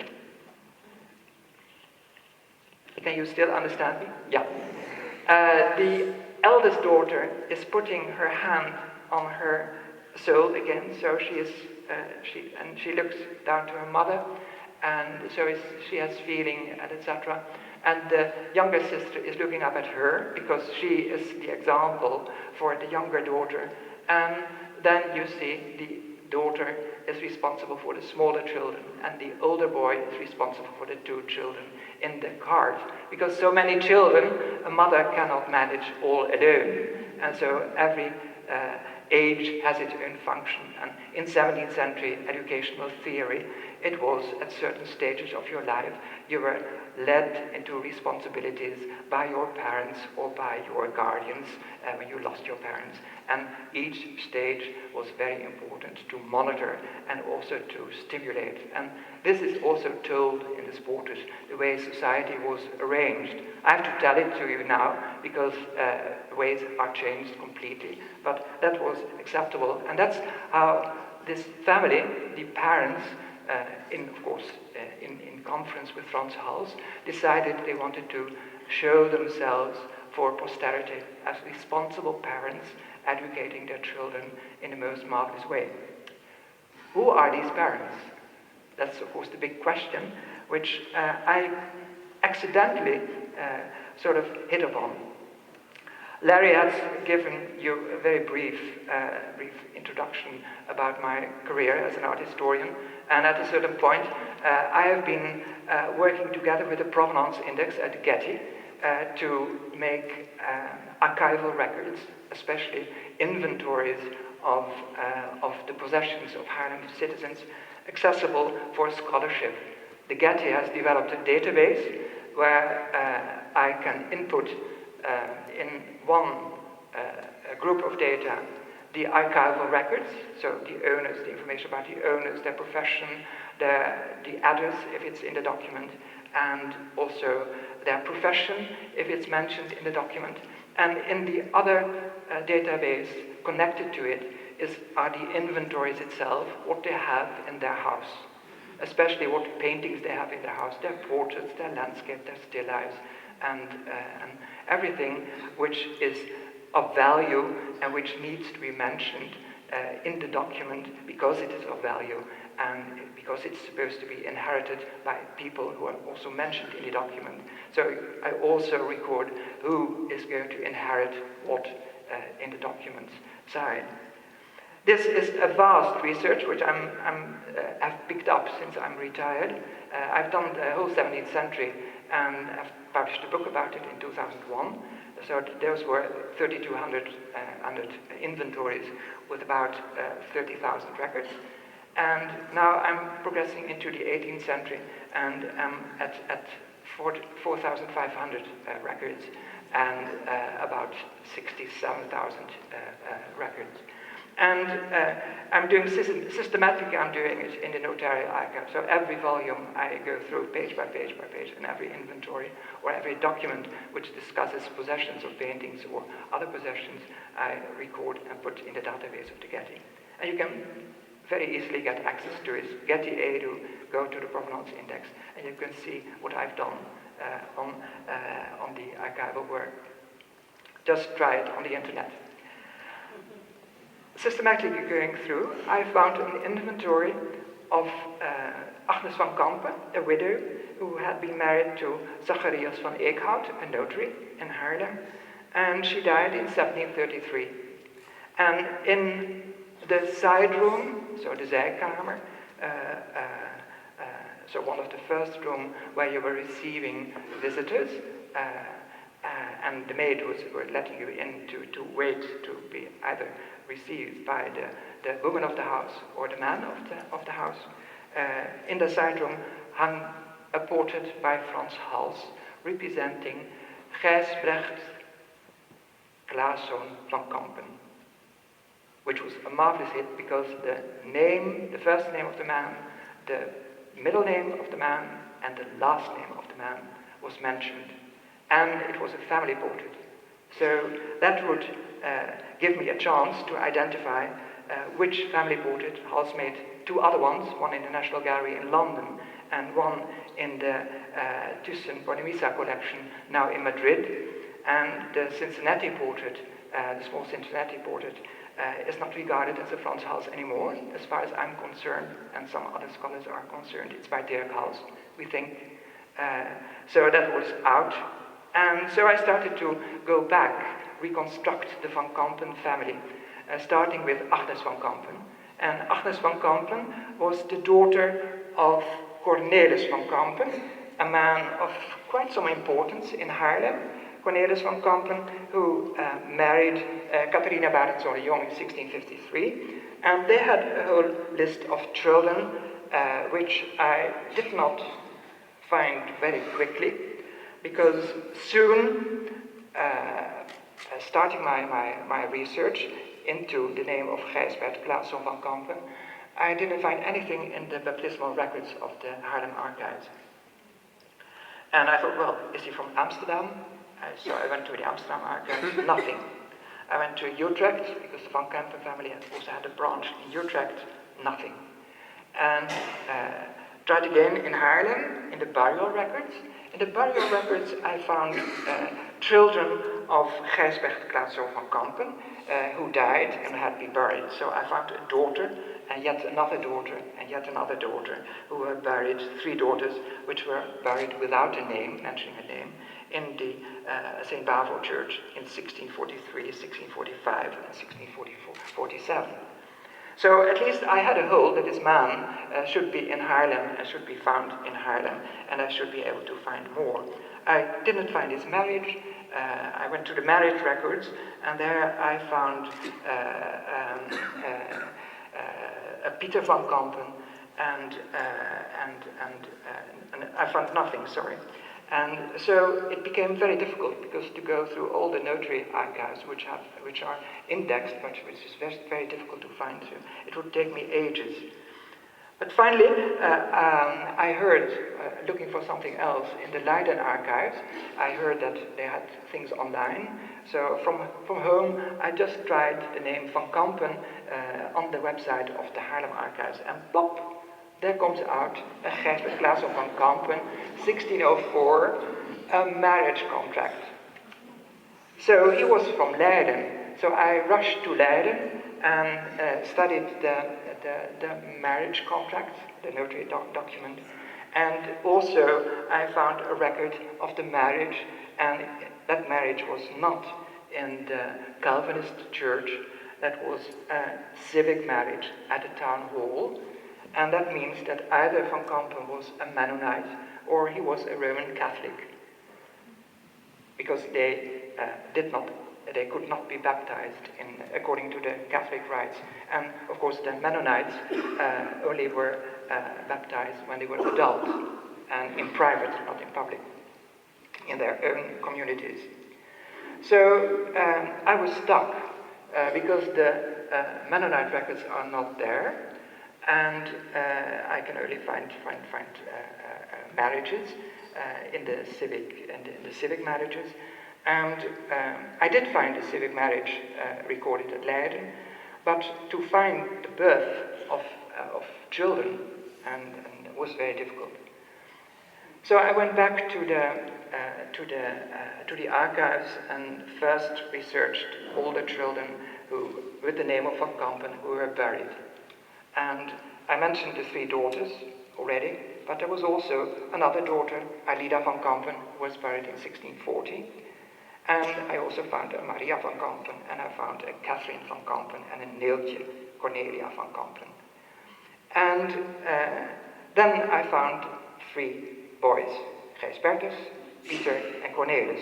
C: Can you still understand me? Yeah. The eldest daughter is putting her hand on her soul again, so she looks down to her mother, and so she has feeling, and etc. And the younger sister is looking up at her, because she is the example for the younger daughter. And then you see the daughter is responsible for the smaller children, and the older boy is responsible for the two children in the cart. Because so many children, a mother cannot manage all alone. And so every age has its own function. And in 17th century educational theory, it was at certain stages of your life, you were led into responsibilities by your parents or by your guardians when you lost your parents. And each stage was very important to monitor and also to stimulate. And this is also told in this portrait, the way society was arranged. I have to tell it to you now, because ways are changed completely. But that was acceptable. And that's how this family, the parents, in conference with Frans Hals, decided they wanted to show themselves for posterity as responsible parents educating their children in the most marvelous way. Who are these parents? That's, of course, the big question, which I accidentally sort of hit upon. Larry has given you a very brief introduction about my career as an art historian, and at a certain point, I have been working together with the Provenance Index at Getty to make archival records, especially inventories of the possessions of Haarlem citizens, accessible for scholarship. The Getty has developed a database where I can input in one group of data the archival records, so the owners, the information about the owners, their profession, the address if it's in the document, and also their profession if it's mentioned in the document. And in the other database connected to it are the inventories itself, what they have in their house, especially what paintings they have in their house, their portraits, their landscape, their still lifes, and everything which is of value and which needs to be mentioned in the document because it is of value and because it's supposed to be inherited by people who are also mentioned in the document. So I also record who is going to inherit what in the document side. This is a vast research which I've picked up since I'm retired. I've done the whole 17th century and I've published a book about it in 2001. So those were 3,200 inventories with about 30,000 records. And now I'm progressing into the 18th century and I'm at 4,500 records and about 67,000 records. And I'm doing systematically, I'm doing it in the notarial archive. So every volume I go through page by page by page, and every inventory or every document which discusses possessions of paintings or other possessions, I record and put in the database of the Getty. And you can very easily get access to it. Getty Edu, go to the provenance index, and you can see what I've done on the archival work. Just try it on the internet. Systematically going through, I found an inventory of Agnes van Kampen, a widow who had been married to Zacharias van Eekhout, a notary in Haarlem, and she died in 1733. And in the side room, so the zijkamer, so one of the first room where you were receiving visitors, and the maid was letting you in to wait to be either received by the woman of the house or the man of the house. In the side room hung a portrait by Frans Hals representing Gijsbrecht Claeszoon van Kampen, which was a marvelous hit because the first name of the man, the middle name of the man, and the last name of the man was mentioned. And it was a family portrait. So that would give me a chance to identify which family portrait Hals made. Two other ones, one in the National Gallery in London and one in the Thyssen-Bornemisza collection now in Madrid. And the Cincinnati portrait, the small Cincinnati portrait, is not regarded as a Frans Hals anymore, as far as I'm concerned, and some other scholars are concerned. It's by Dirk Hals, we think. So that was out. And so I started to go back, reconstruct the Van Kampen family, starting with Agnes van Kampen. And Agnes van Kampen was the daughter of Cornelis van Kampen, a man of quite some importance in Haarlem. Cornelis van Kampen, who married Catharina Barendson de Jong in 1653. And they had a whole list of children, which I did not find very quickly, because soon, starting my research into the name of Gijsbert Claeszoon van Kampen, I didn't find anything in the baptismal records of the Haarlem archives. And I thought, well, is he from Amsterdam? So I went to the Amsterdam archives, nothing. I went to Utrecht, because the Van Campen family also had a branch in Utrecht, nothing. And tried again in Haarlem, in the burial records. In the burial records, I found children of Gijsbert Claeszoon van Kampen, who died and had been buried. So I found a daughter, and yet another daughter, and yet another daughter, who were buried, three daughters, which were buried without a name, mentioning a name, in the St. Bavo Church in 1643, 1645, and 1647. So at least I had a hope that this man should be in Haarlem and should be found in Haarlem, and I should be able to find more. I didn't find his marriage. I went to the marriage records, and there I found a Pieter van Kampen, and I found nothing. Sorry. And so it became very difficult, because to go through all the notary archives, which are indexed, but which is very, very difficult to find. So it would take me ages. But finally, I heard, looking for something else in the Leiden archives, I heard that they had things online. So from home, I just tried the name Van Kampen on the website of the Haarlem archives, and plop! There comes out a Gijsbert Claeszoon van Kampen, 1604, a marriage contract. So he was from Leiden. So I rushed to Leiden and studied the marriage contract, the notary document. And also I found a record of the marriage, and that marriage was not in the Calvinist church, that was a civic marriage at a town hall, and that means that either Van Campen was a Mennonite or he was a Roman Catholic, because they could not be baptized according to the Catholic rites. And of course the Mennonites only were baptized when they were adult and in private, not in public, in their own communities. So I was stuck because the Mennonite records are not there, and I can only find marriages in the civic marriages. And I did find a civic marriage recorded at Leiden, but to find the birth of children and was very difficult. So I went back to the archives and first researched all the children who, with the name of Van Campen, who were buried. And I mentioned the 3 daughters already, but there was also another daughter, Alida Van Campen, who was buried in 1640. And I also found a Maria van Campen, and I found a Catherine van Campen, and a Neeltje Cornelia van Campen. And then I found 3 boys, Gijsbertus, Pieter, and Cornelis.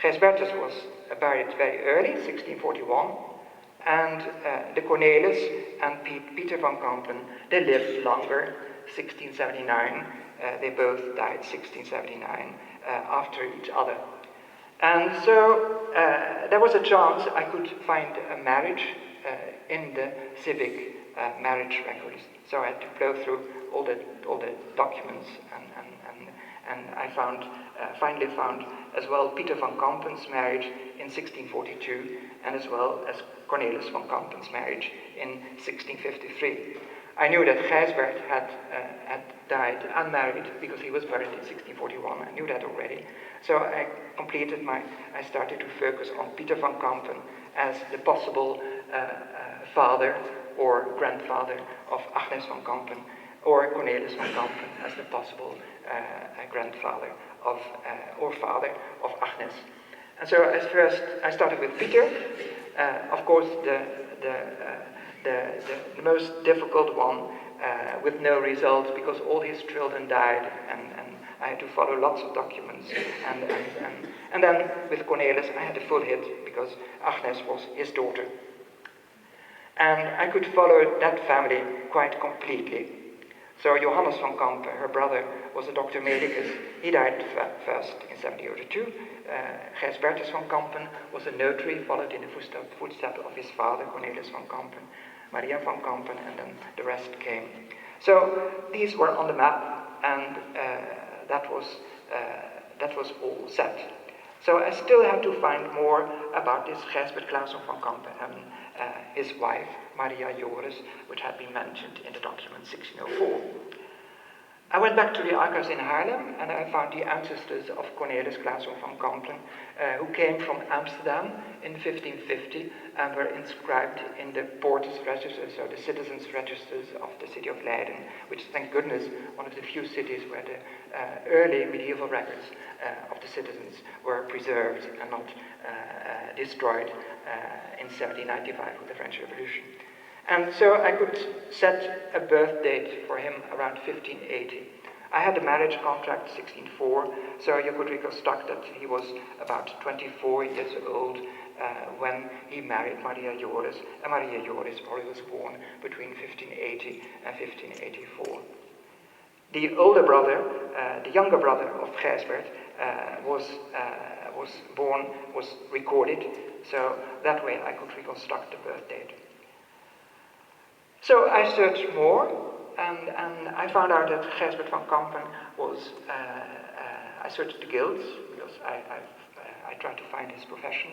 C: Gijsbertus was buried very early, 1641, and the Cornelis and Pieter van Campen, they lived longer, 1679. They both died 1679 after each other. And so there was a chance I could find a marriage in the civic marriage records. So I had to blow through all the documents, and I finally found as well Pieter van Campen's marriage in 1642, and as well as Cornelis van Campen's marriage in 1653. I knew that Gijsbert had died unmarried because he was buried in 1641. I knew that already. So I started to focus on Pieter van Campen as the possible father or grandfather of Agnes van Campen, or Cornelis van Campen as the possible grandfather of or father of Agnes. And so at first I started with Pieter. Of course, the most difficult one with no results, because all his children died, and I had to follow lots of documents. And then with Cornelis I had a full hit because Agnes was his daughter. And I could follow that family quite completely. So Johannes van Campen, her brother, was a doctor medicus. He died first in 1702. Gijsbertus van Campen was a notary, followed in the footsteps of his father, Cornelis van Campen, Maria van Campen, and then the rest came. So these were on the map, and that was all set. So I still have to find more about this Gijsbert Claesson van Campen and his wife, Maria Joris, which had been mentioned in the document 1604. I went back to the archives in Haarlem, and I found the ancestors of Cornelis Claesson van Campen, who came from Amsterdam in 1550 and were inscribed in the porters' registers, so the citizens' registers of the city of Leiden, which, thank goodness, one of the few cities where the early medieval records of the citizens were preserved and not destroyed in 1795 with the French Revolution. And so I could set a birth date for him around 1580. I had a marriage contract 1604, so you could reconstruct that he was about 24 years old when he married Maria Joris, and Maria Joris probably was born between 1580 and 1584. The older brother, the younger brother of Gijsbert, was recorded, so that way I could reconstruct the birth date. So I searched more, and I found out that Gijsbert van Campen was, I searched the guilds, because I tried to find his profession,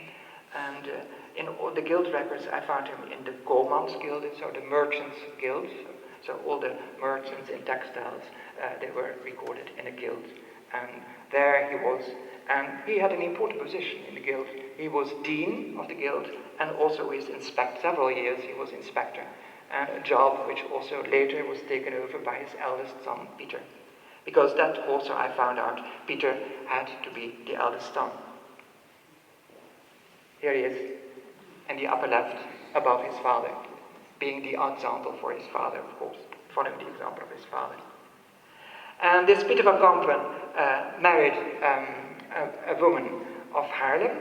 C: and in all the guild records I found him in the Koolmans Guild, so the merchants' guild, so all the merchants in textiles, they were recorded in a guild, and there he was, and he had an important position in the guild. He was dean of the guild, and also his several years he was inspector. And a job which also later was taken over by his eldest son, Pieter. Because that also I found out, Pieter had to be the eldest son. Here he is, in the upper left, above his father, being the example for his father, of course, following the example of his father. And this Pieter van Campen married a woman of Haarlem,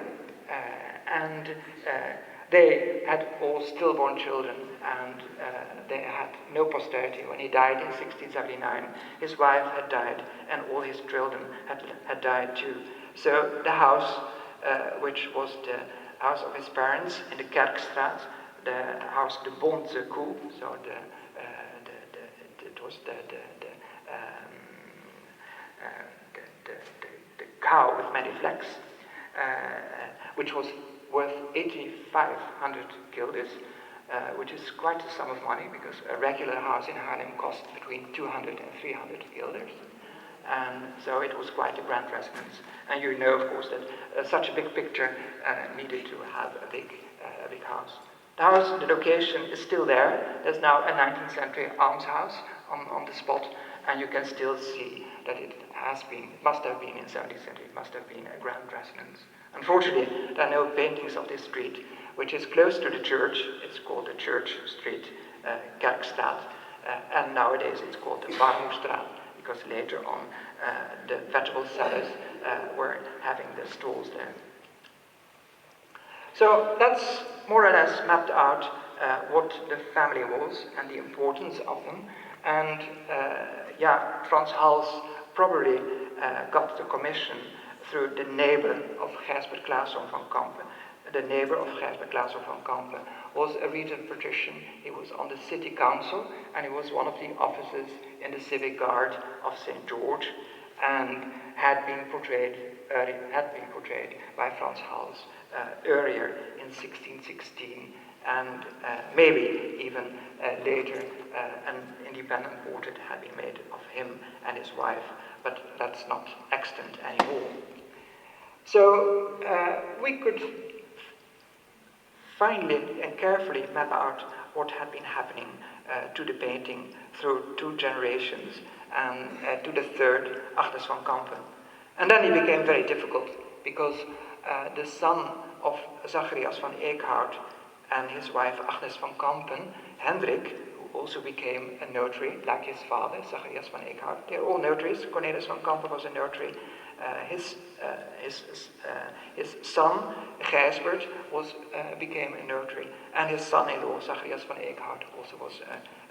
C: and they had all stillborn children, and they had no posterity. When he died in 1679, his wife had died, and all his children had died too. So the house, which was the house of his parents in the Kerkstraat, the house de Bonte Koe, so it was the cow with many flecks, which was worth 8,500 guilders, which is quite a sum of money, because a regular house in Haarlem cost between 200 and 300 guilders. And so it was quite a grand residence. And you know, of course, that such a big picture needed to have a big house. The house, the location is still there. There's now a 19th century almshouse on the spot, and you can still see that it must have been in the 17th century, it must have been a grand residence. Unfortunately, there are no paintings of this street, which is close to the church. It's called the Church Street, Kerkstraat, and nowadays it's called the Bankrupt, because later on the vegetable sellers were having their stalls there. So that's more or less mapped out what the family was and the importance of them. And Frans Hals probably got the commission through the neighbor of Gijsbert Claeszoon van Campen. The neighbor of Gijsbert Claeszoon van Campen was a regent patrician. He was on the city council, and he was one of the officers in the civic guard of St. George, and had been portrayed by Frans Hals earlier in 1616, and maybe even later an independent portrait had been made of him and his wife, but that's not extant anymore. So we could finally and carefully map out what had been happening to the painting through two generations, and to the third, Agnes van Campen. And then it became very difficult, because the son of Zacharias van Eekhout and his wife Agnes van Campen, Hendrik, who also became a notary, like his father, Zacharias van Eekhout. They're all notaries. Cornelis van Campen was a notary. His son, Gijsbert, became a notary, and his son-in-law, Zacharias van Eekhout, also was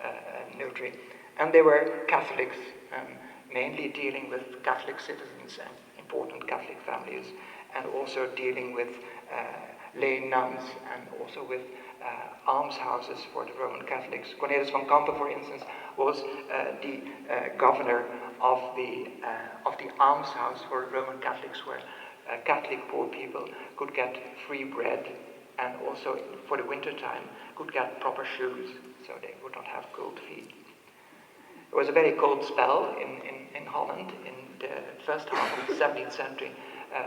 C: a notary. And they were Catholics, mainly dealing with Catholic citizens and important Catholic families, and also dealing with lay nuns, and also with almshouses for the Roman Catholics. Cornelis van Campen, for instance, was the governor of the almshouse for Roman Catholics, where Catholic poor people could get free bread, and also for the winter time could get proper shoes, so they would not have cold feet. It was a very cold spell in Holland in the first half of the 17th century.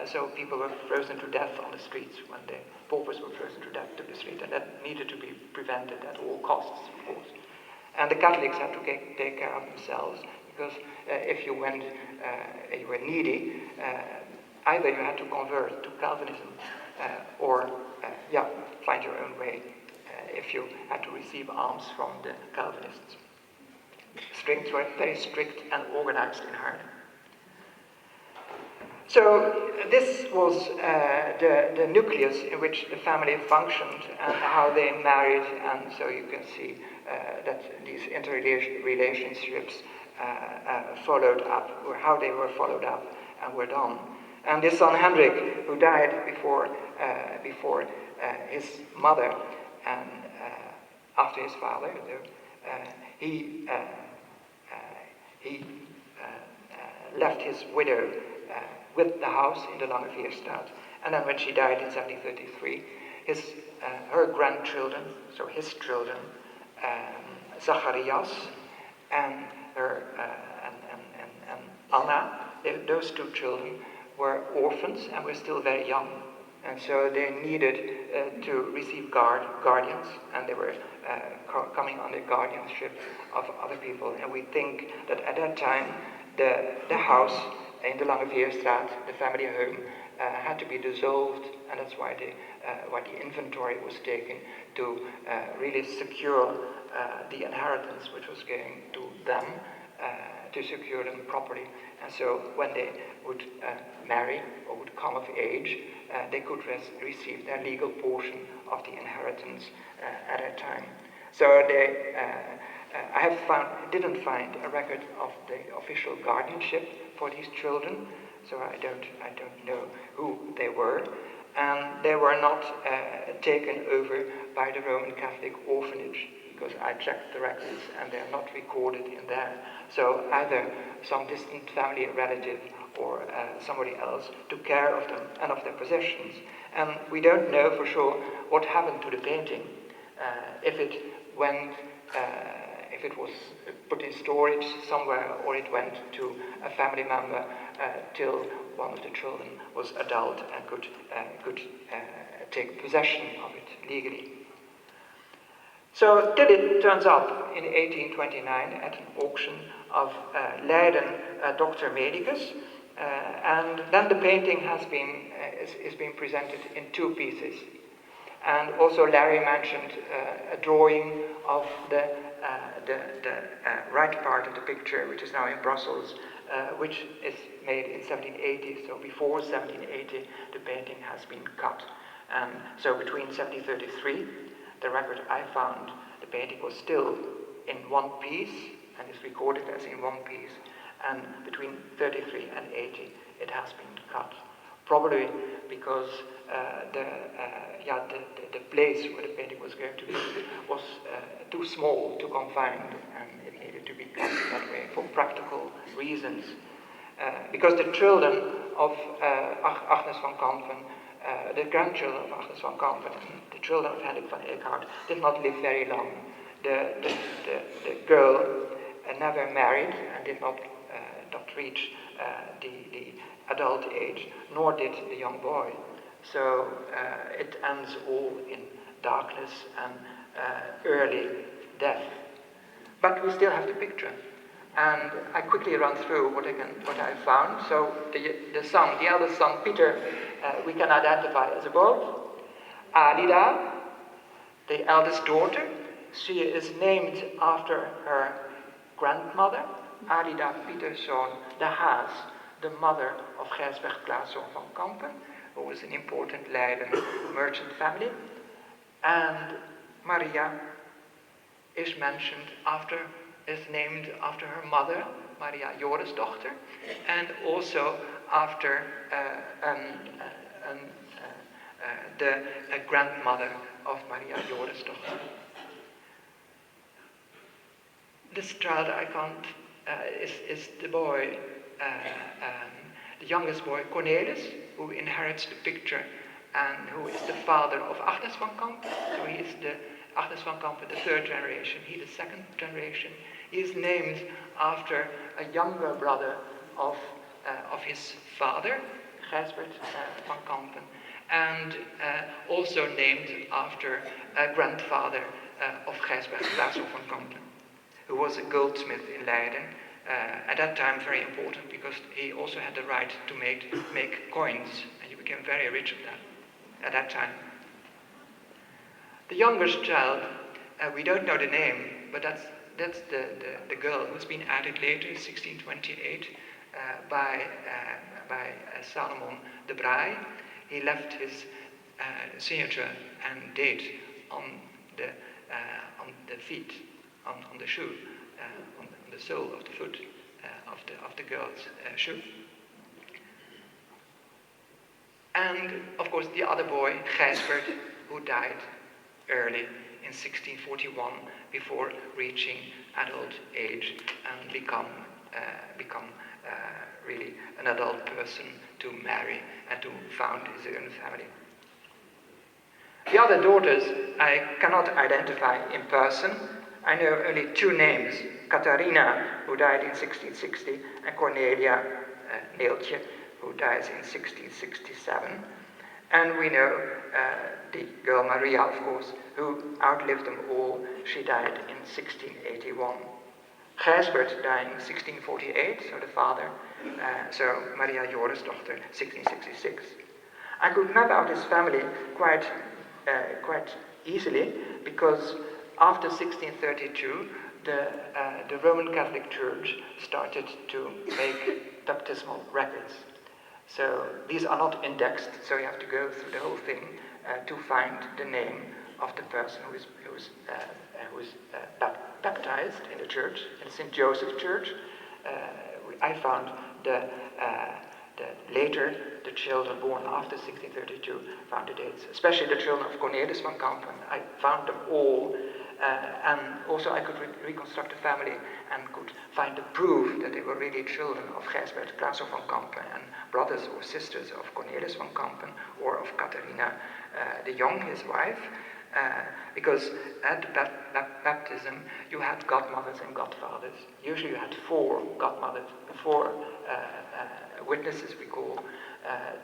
C: So people were frozen to death on the streets when the paupers were frozen to death to the street, and that needed to be prevented at all costs, of course. And the Catholics had to take care of themselves, because if you went, you were needy, either you had to convert to Calvinism or find your own way if you had to receive alms from the Calvinists. Strings were very strict and organized in Haarlem. So this was the nucleus in which the family functioned and how they married, and so you can see that these interrelationships followed up, or how they were followed up and were done. And this son Hendrik, who died before his mother and after his father, he left his widow with the house in the Langeveerstraat. And then when she died in 1733, her grandchildren, so his children, Zacharias and her and Anna, those two children were orphans and were still very young. And so they needed to receive guardians, and they were coming under guardianship of other people. And we think that at that time, the house in the Langeveerstraat, the family home, had to be dissolved and that's why the inventory was taken to really secure the inheritance which was going to them, to secure them properly. And so when they would marry or would come of age, they could receive their legal portion of the inheritance at that time. So I didn't find a record of the official guardianship for these children, so I don't know who they were. And they were not taken over by the Roman Catholic orphanage, because I checked the records and they're not recorded in there. So either some distant family relative or somebody else took care of them and of their possessions. And we don't know for sure what happened to the painting, if it was put in storage somewhere or it went to a family member till one of the children was adult and could take possession of it legally. So till it turns up in 1829 at an auction of Leiden Doctor Medicus, and then the painting is being presented in two pieces. And also Larry mentioned a drawing of the right part of the picture, which is now in Brussels, which is made in 1780. So before 1780, the painting has been cut. And so between 1733, the record I found, the painting was still in one piece, and is recorded as in one piece. And between 33 and 80, it has been cut. Probably because the place where the painting was going to be was too small, too confined, and it needed to be cut that way for practical reasons. Because the children of Agnes van Campen, the grandchildren of Agnes van Campen, and the children of Hendrik van Eekhout did not live very long. The girl never married and did not reach the adult age, nor did the young boy. So it ends all in darkness and early death. But we still have the picture. And I quickly run through what I found. So the son, the eldest son, Pieter, we can identify as above. Alida, the eldest daughter, she is named after her grandmother, Alida Pieterszoon de Haas, the mother of Gijsbert Claeszoon van Campen, who was an important Leiden merchant family. And Maria is named after her mother, Maria Jorisdochter, and also after the grandmother of Maria Jorisdochter. This child is the boy, the youngest boy, Cornelis, who inherits the picture and who is the father of Agnes van Campen. So he is Agnes van Campen, the third generation, he the second generation. He is named after a younger brother of his father, Gijsbert van Campen, and also named after a grandfather of Gijsbert Claeszoon van Campen, who was a goldsmith in Leiden. At that time very important because he also had the right to make coins, and he became very rich at that time. The youngest child, we don't know the name, but that's the girl who's been added later in 1628 by Salomon de Braai. He left his signature and date on the feet, on the shoe, on the sole of the foot of the girl's shoe. And of course the other boy, Gijsbert, who died early in 1641 before reaching adult age and become really an adult person to marry and to found his own family. The other daughters I cannot identify in person. I know only two names, Catharina, who died in 1660, and Cornelia Neeltje, who dies in 1667. And we know the girl Maria, of course, who outlived them all. She died in 1681. Gijsbert died in 1648, so the father, so Maria Jorisdochter, 1666. I could map out his family quite easily, because after 1632, the Roman Catholic Church started to make baptismal records. So these are not indexed, so you have to go through the whole thing to find the name of the person who was baptized in the church, in St. Joseph Church. I found later the children born after 1632 found the dates, especially the children of Cornelis van Campen. I found them all, and also I could reconstruct the family and could find the proof that they were really children of Gijsbert Claaso van Campen and brothers or sisters of Cornelis van Campen or of Catharina de Jong, his wife. Because at baptism you had godmothers and godfathers. Usually you had 4 godmothers, 4 witnesses, we call,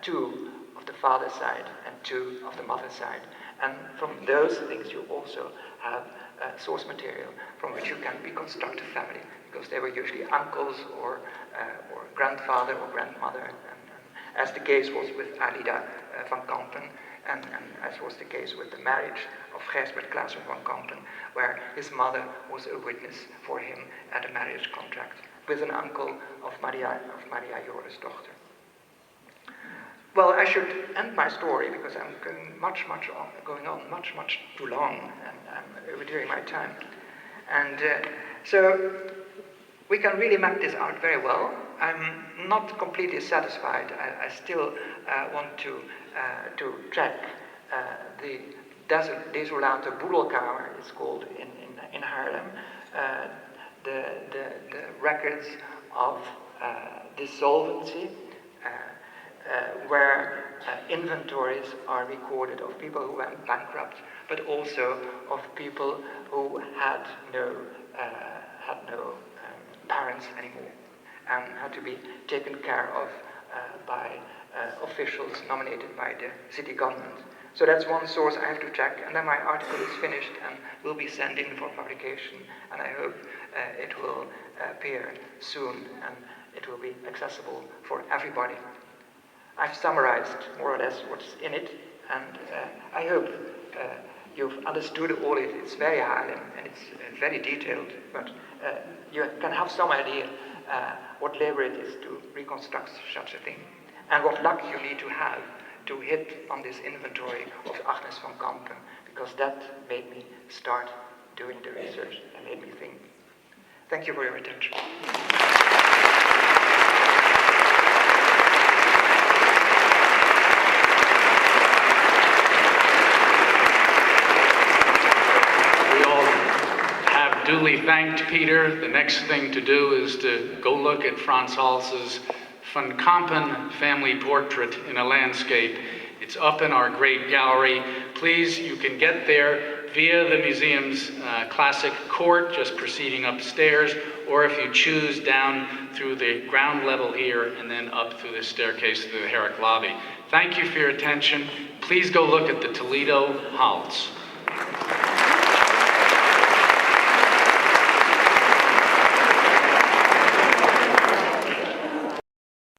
C: 2 of the father's side and 2 of the mother's side. And from those things you also have source material from which you can reconstruct a family, because they were usually uncles or grandfather or grandmother, and as the case was with Alida van Campen, and as was the case with the marriage of Gijsbert Claaso van Campen, where his mother was a witness for him at a marriage contract with an uncle of Maria Joris' daughter. Well, I should end my story because I'm going on much too long, and I'm overdoing my time. And so we can really map this out very well. I'm not completely satisfied. I still want to track the desolate Boedelkamer, it's called in Haarlem, the records of dissolvency, where inventories are recorded of people who went bankrupt, but also of people who had no parents anymore and had to be taken care of by officials nominated by the city government. So that's one source I have to check, and then my article is finished and will be sent in for publication, and I hope it will appear soon and it will be accessible for everybody. I've summarized more or less what's in it, and I hope you've understood all it. It's very hard and it's very detailed, but you can have some idea what labor it is to reconstruct such a thing, and what luck you need to have to hit on this inventory of Agnes van Campen, because that made me start doing the research and made me think. Thank you for your attention.
B: Duly thanked Pieter. The next thing to do is to go look at Frans Hals's Van Campen Family Portrait in a Landscape. It's up in our great gallery. Please, you can get there via the museum's classic court, just proceeding upstairs, or if you choose, down through the ground level here and then up through the staircase to the Herrick lobby. Thank you for your attention. Please go look at the Toledo Hals.